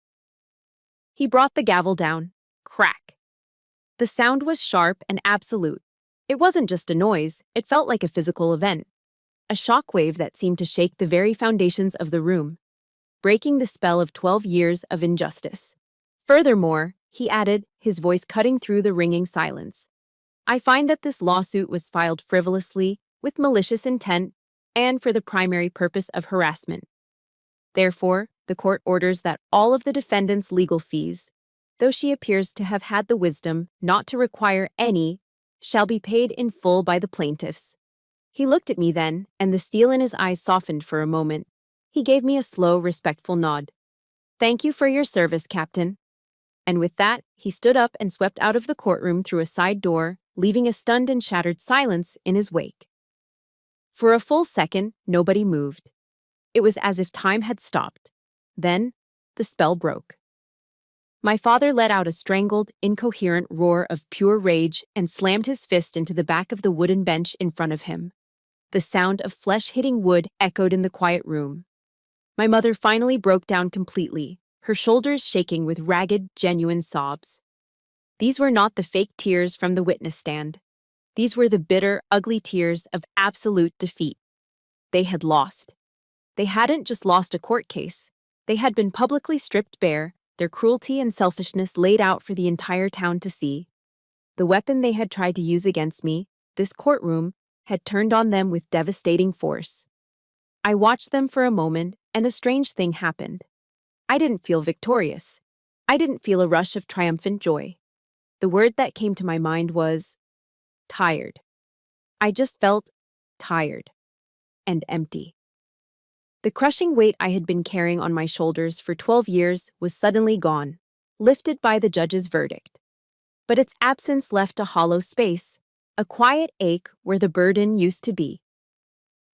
A: He brought the gavel down. Crack. The sound was sharp and absolute. It wasn't just a noise, it felt like a physical event. A shockwave that seemed to shake the very foundations of the room, breaking the spell of 12 years of injustice. "Furthermore," he added, his voice cutting through the ringing silence, "I find that this lawsuit was filed frivolously, with malicious intent, and for the primary purpose of harassment. Therefore, the court orders that all of the defendant's legal fees, though she appears to have had the wisdom not to require any, shall be paid in full by the plaintiffs." He looked at me then, and the steel in his eyes softened for a moment. He gave me a slow, respectful nod. "Thank you for your service, Captain." And with that, he stood up and swept out of the courtroom through a side door, leaving a stunned and shattered silence in his wake. For a full second, nobody moved. It was as if time had stopped. Then, the spell broke. My father let out a strangled, incoherent roar of pure rage and slammed his fist into the back of the wooden bench in front of him. The sound of flesh hitting wood echoed in the quiet room. My mother finally broke down completely, her shoulders shaking with ragged, genuine sobs. These were not the fake tears from the witness stand. These were the bitter, ugly tears of absolute defeat. They had lost. They hadn't just lost a court case. They had been publicly stripped bare, their cruelty and selfishness laid out for the entire town to see. The weapon they had tried to use against me, this courtroom, had turned on them with devastating force. I watched them for a moment, and a strange thing happened. I didn't feel victorious. I didn't feel a rush of triumphant joy. The word that came to my mind was tired. I just felt tired and empty. The crushing weight I had been carrying on my shoulders for 12 years was suddenly gone, lifted by the judge's verdict. But its absence left a hollow space, a quiet ache where the burden used to be.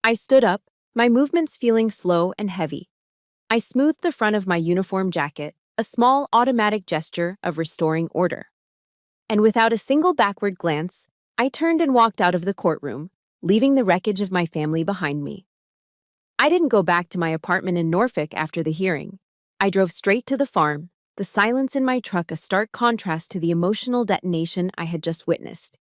A: I stood up, my movements feeling slow and heavy. I smoothed the front of my uniform jacket, a small automatic gesture of restoring order. And without a single backward glance, I turned and walked out of the courtroom, leaving the wreckage of my family behind me. I didn't go back to my apartment in Norfolk after the hearing. I drove straight to the farm, the silence in my truck a stark contrast to the emotional detonation I had just witnessed.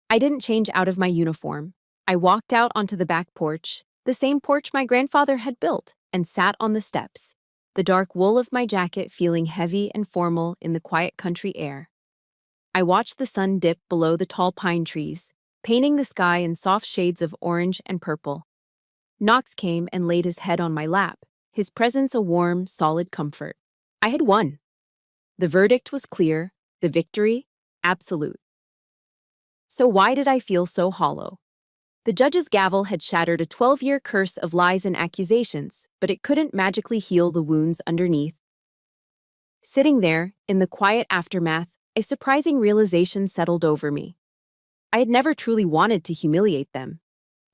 A: I didn't change out of my uniform. I walked out onto the back porch, the same porch my grandfather had built, and sat on the steps, the dark wool of my jacket feeling heavy and formal in the quiet country air. I watched the sun dip below the tall pine trees, painting the sky in soft shades of orange and purple. Knox came and laid his head on my lap, his presence a warm, solid comfort. I had won. The verdict was clear, the victory, absolute. So why did I feel so hollow? The judge's gavel had shattered a 12-year curse of lies and accusations, but it couldn't magically heal the wounds underneath. Sitting there, in the quiet aftermath, a surprising realization settled over me. I had never truly wanted to humiliate them.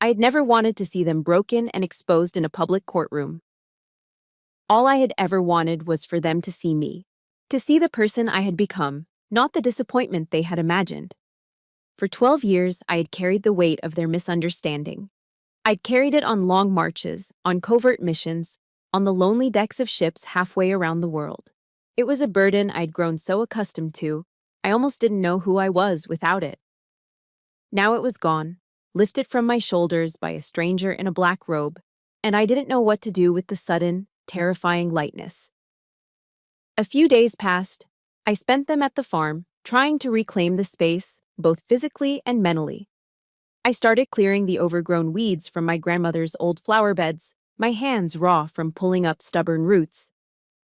A: I had never wanted to see them broken and exposed in a public courtroom. All I had ever wanted was for them to see me, to see the person I had become, not the disappointment they had imagined. For 12 years, I had carried the weight of their misunderstanding. I'd carried it on long marches, on covert missions, on the lonely decks of ships halfway around the world. It was a burden I'd grown so accustomed to, I almost didn't know who I was without it. Now it was gone, lifted from my shoulders by a stranger in a black robe, and I didn't know what to do with the sudden, terrifying lightness. A few days passed. I spent them at the farm, trying to reclaim the space, both physically and mentally. I started clearing the overgrown weeds from my grandmother's old flower beds, my hands raw from pulling up stubborn roots.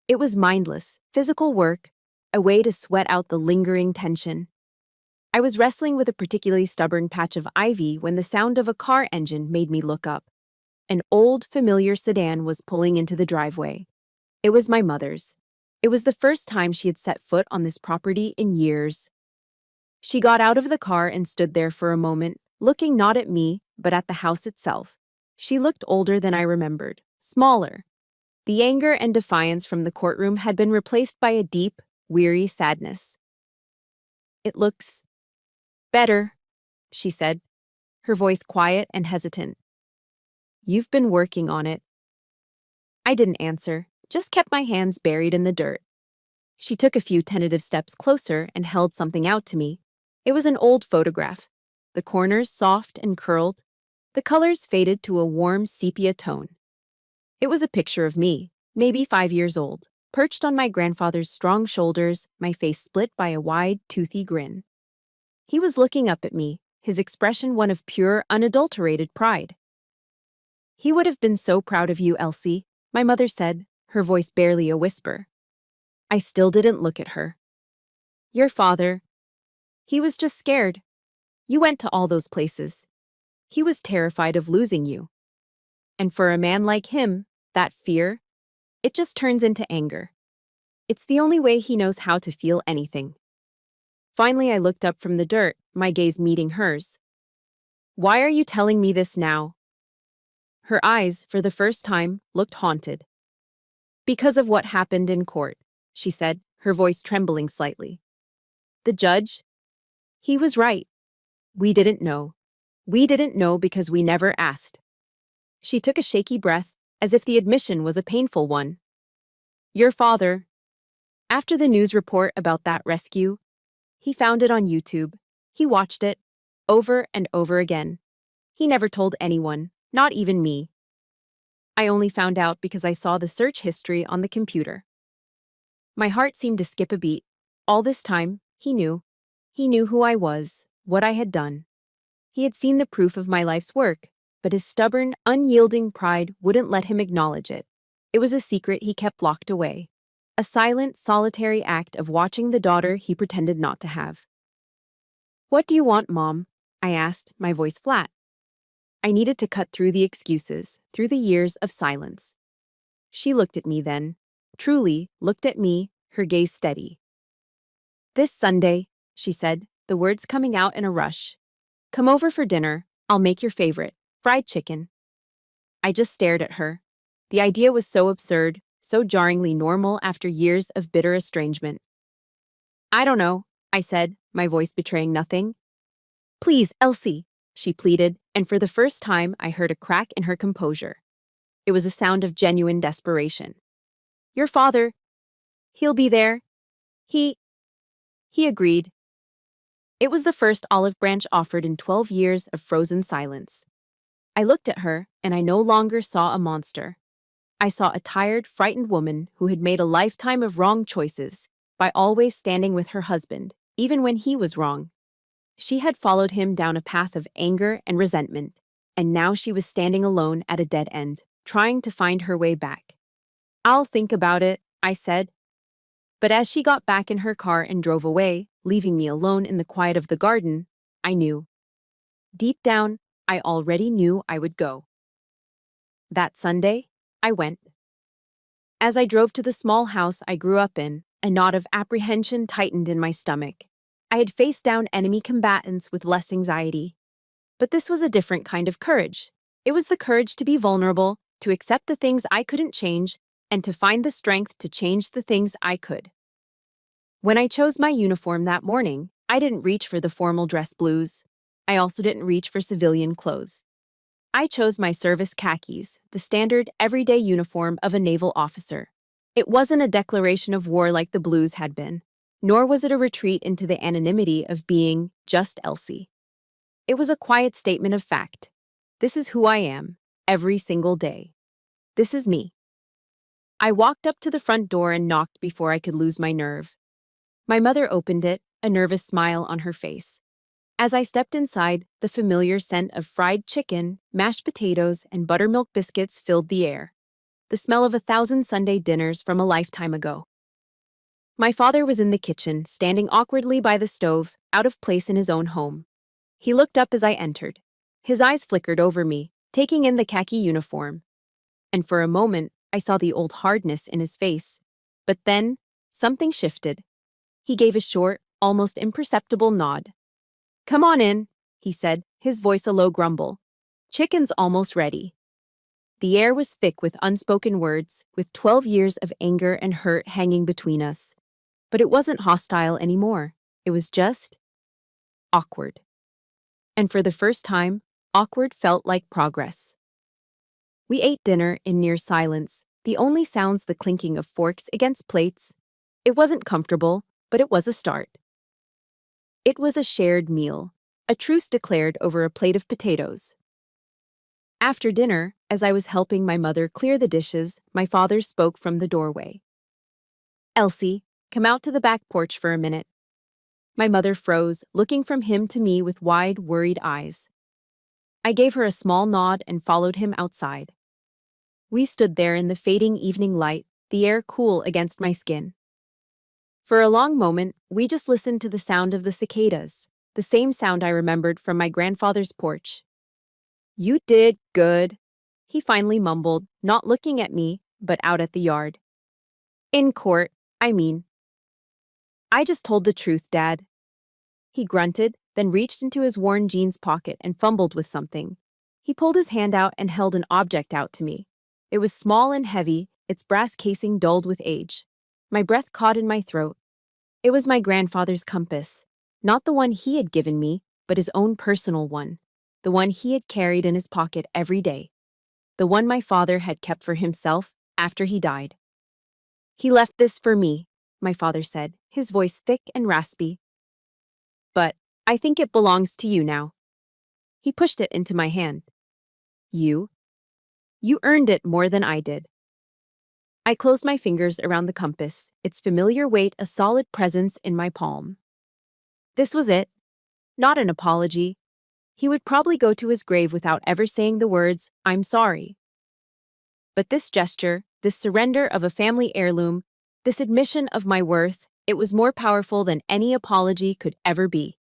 A: It was mindless, physical work, a way to sweat out the lingering tension. I was wrestling with a particularly stubborn patch of ivy when the sound of a car engine made me look up. An old, familiar sedan was pulling into the driveway. It was my mother's. It was the first time she had set foot on this property in years. She got out of the car and stood there for a moment, looking not at me, but at the house itself. She looked older than I remembered, smaller. The anger and defiance from the courtroom had been replaced by a deep, weary sadness. "It looks better," she said, her voice quiet and hesitant. "You've been working on it." I didn't answer, just kept my hands buried in the dirt. She took a few tentative steps closer and held something out to me. It was an old photograph, the corners soft and curled, the colors faded to a warm sepia tone. It was a picture of me, maybe 5 years old, perched on my grandfather's strong shoulders, my face split by a wide, toothy grin. He was looking up at me, his expression one of pure, unadulterated pride. "He would have been so proud of you, Elsie," my mother said, her voice barely a whisper. I still didn't look at her. "Your father, he was just scared. You went to all those places. He was terrified of losing you. And for a man like him, that fear, it just turns into anger. It's the only way he knows how to feel anything." Finally, I looked up from the dirt, my gaze meeting hers. "Why are you telling me this now?" Her eyes, for the first time, looked haunted. "Because of what happened in court," she said, her voice trembling slightly. "The judge, he was right. We didn't know. We didn't know because we never asked." She took a shaky breath, as if the admission was a painful one. "Your father, after the news report about that rescue, he found it on YouTube. He watched it, over and over again. He never told anyone, not even me. I only found out because I saw the search history on the computer." My heart seemed to skip a beat. All this time, he knew. He knew who I was, what I had done. He had seen the proof of my life's work, but his stubborn, unyielding pride wouldn't let him acknowledge it. It was a secret he kept locked away. A silent, solitary act of watching the daughter he pretended not to have. "What do you want, Mom?" I asked, my voice flat. I needed to cut through the excuses, through the years of silence. She looked at me then, truly looked at me, her gaze steady. "This Sunday," she said, the words coming out in a rush. "Come over for dinner. I'll make your favorite, fried chicken." I just stared at her. The idea was so absurd, so jarringly normal after years of bitter estrangement. "I don't know," I said, my voice betraying nothing. "Please, Elsie," she pleaded, and for the first time I heard a crack in her composure. It was a sound of genuine desperation. "Your father, He'll be there. He agreed. It was the first olive branch offered in 12 years of frozen silence. I looked at her, and I no longer saw a monster. I saw a tired, frightened woman who had made a lifetime of wrong choices by always standing with her husband, even when he was wrong. She had followed him down a path of anger and resentment, and now she was standing alone at a dead end, trying to find her way back. "I'll think about it," I said. But as she got back in her car and drove away, leaving me alone in the quiet of the garden, I knew. Deep down, I already knew I would go. That Sunday, I went. As I drove to the small house I grew up in, a knot of apprehension tightened in my stomach. I had faced down enemy combatants with less anxiety. But this was a different kind of courage. It was the courage to be vulnerable, to accept the things I couldn't change, and to find the strength to change the things I could. When I chose my uniform that morning, I didn't reach for the formal dress blues. I also didn't reach for civilian clothes. I chose my service khakis, the standard, everyday uniform of a naval officer. It wasn't a declaration of war like the blues had been, nor was it a retreat into the anonymity of being just Elsie. It was a quiet statement of fact. This is who I am, every single day. This is me. I walked up to the front door and knocked before I could lose my nerve. My mother opened it, a nervous smile on her face. As I stepped inside, the familiar scent of fried chicken, mashed potatoes, and buttermilk biscuits filled the air. The smell of 1,000 Sunday dinners from a lifetime ago. My father was in the kitchen, standing awkwardly by the stove, out of place in his own home. He looked up as I entered. His eyes flickered over me, taking in the khaki uniform. And for a moment, I saw the old hardness in his face. But then, something shifted. He gave a short, almost imperceptible nod. "Come on in," he said, his voice a low grumble. "Chicken's almost ready." The air was thick with unspoken words, with 12 years of anger and hurt hanging between us. But it wasn't hostile anymore. It was just awkward. And for the first time, awkward felt like progress. We ate dinner in near silence, the only sounds the clinking of forks against plates. It wasn't comfortable, but it was a start. It was a shared meal, a truce declared over a plate of potatoes. After dinner, as I was helping my mother clear the dishes, my father spoke from the doorway. "Elsie, come out to the back porch for a minute." My mother froze, looking from him to me with wide, worried eyes. I gave her a small nod and followed him outside. We stood there in the fading evening light, the air cool against my skin. For a long moment, we just listened to the sound of the cicadas, the same sound I remembered from my grandfather's porch. "You did good," he finally mumbled, not looking at me, but out at the yard. "In court, I mean." "I just told the truth, Dad." He grunted, then reached into his worn jeans pocket and fumbled with something. He pulled his hand out and held an object out to me. It was small and heavy, its brass casing dulled with age. My breath caught in my throat. It was my grandfather's compass, not the one he had given me, but his own personal one, the one he had carried in his pocket every day, the one my father had kept for himself after he died. "He left this for me," my father said, his voice thick and raspy. "But I think it belongs to you now." He pushed it into my hand. You earned it more than I did." I closed my fingers around the compass, its familiar weight a solid presence in my palm. This was it. Not an apology. He would probably go to his grave without ever saying the words, "I'm sorry." But this gesture, this surrender of a family heirloom, this admission of my worth, it was more powerful than any apology could ever be.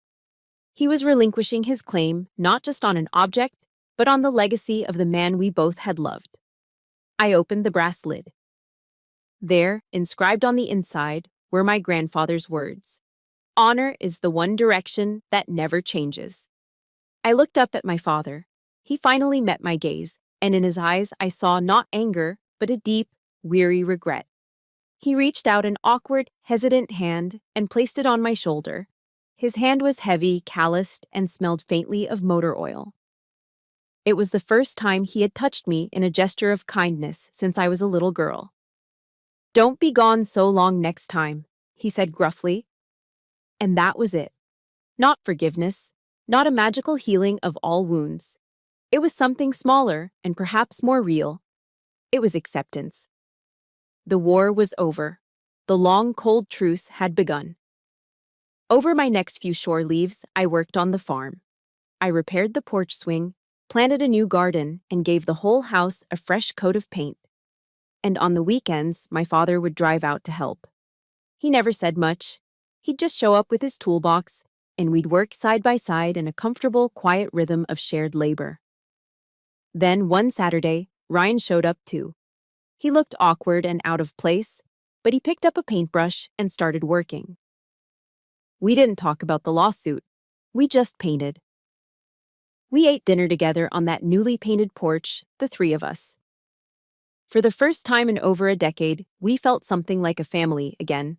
A: He was relinquishing his claim not just on an object, but on the legacy of the man we both had loved. I opened the brass lid. There, inscribed on the inside, were my grandfather's words. "Honor is the one direction that never changes." I looked up at my father. He finally met my gaze, and in his eyes I saw not anger, but a deep, weary regret. He reached out an awkward, hesitant hand and placed it on my shoulder. His hand was heavy, calloused, and smelled faintly of motor oil. It was the first time he had touched me in a gesture of kindness since I was a little girl. "Don't be gone so long next time," he said gruffly. And that was it. Not forgiveness, not a magical healing of all wounds. It was something smaller and perhaps more real. It was acceptance. The war was over. The long, cold truce had begun. Over my next few shore leaves, I worked on the farm. I repaired the porch swing, planted a new garden, and gave the whole house a fresh coat of paint. And on the weekends, my father would drive out to help. He never said much. He'd just show up with his toolbox, and we'd work side by side in a comfortable, quiet rhythm of shared labor. Then, one Saturday, Ryan showed up too. He looked awkward and out of place, but he picked up a paintbrush and started working. We didn't talk about the lawsuit. We just painted. We ate dinner together on that newly painted porch, the three of us. For the first time in over a decade, we felt something like a family again.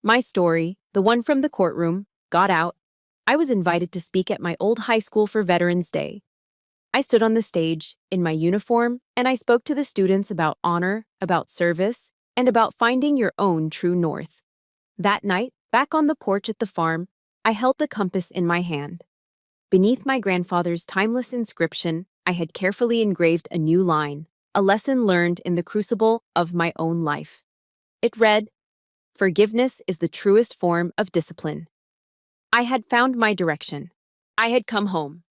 A: My story, the one from the courtroom, got out. I was invited to speak at my old high school for Veterans Day. I stood on the stage, in my uniform, and I spoke to the students about honor, about service, and about finding your own true north. That night, back on the porch at the farm, I held the compass in my hand. Beneath my grandfather's timeless inscription, I had carefully engraved a new line, a lesson learned in the crucible of my own life. It read, "Forgiveness is the truest form of discipline." I had found my direction. I had come home.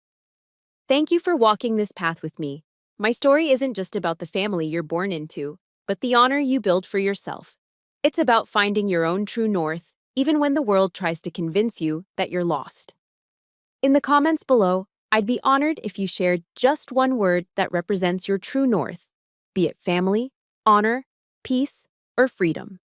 A: Thank you for walking this path with me. My story isn't just about the family you're born into, but the honor you build for yourself. It's about finding your own true north, even when the world tries to convince you that you're lost. In the comments below, I'd be honored if you shared just one word that represents your true north, be it family, honor, peace, or freedom.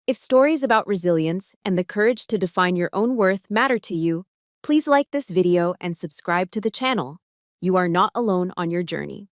A: If stories about resilience and the courage to define your own worth matter to you, please like this video and subscribe to the channel. You are not alone on your journey.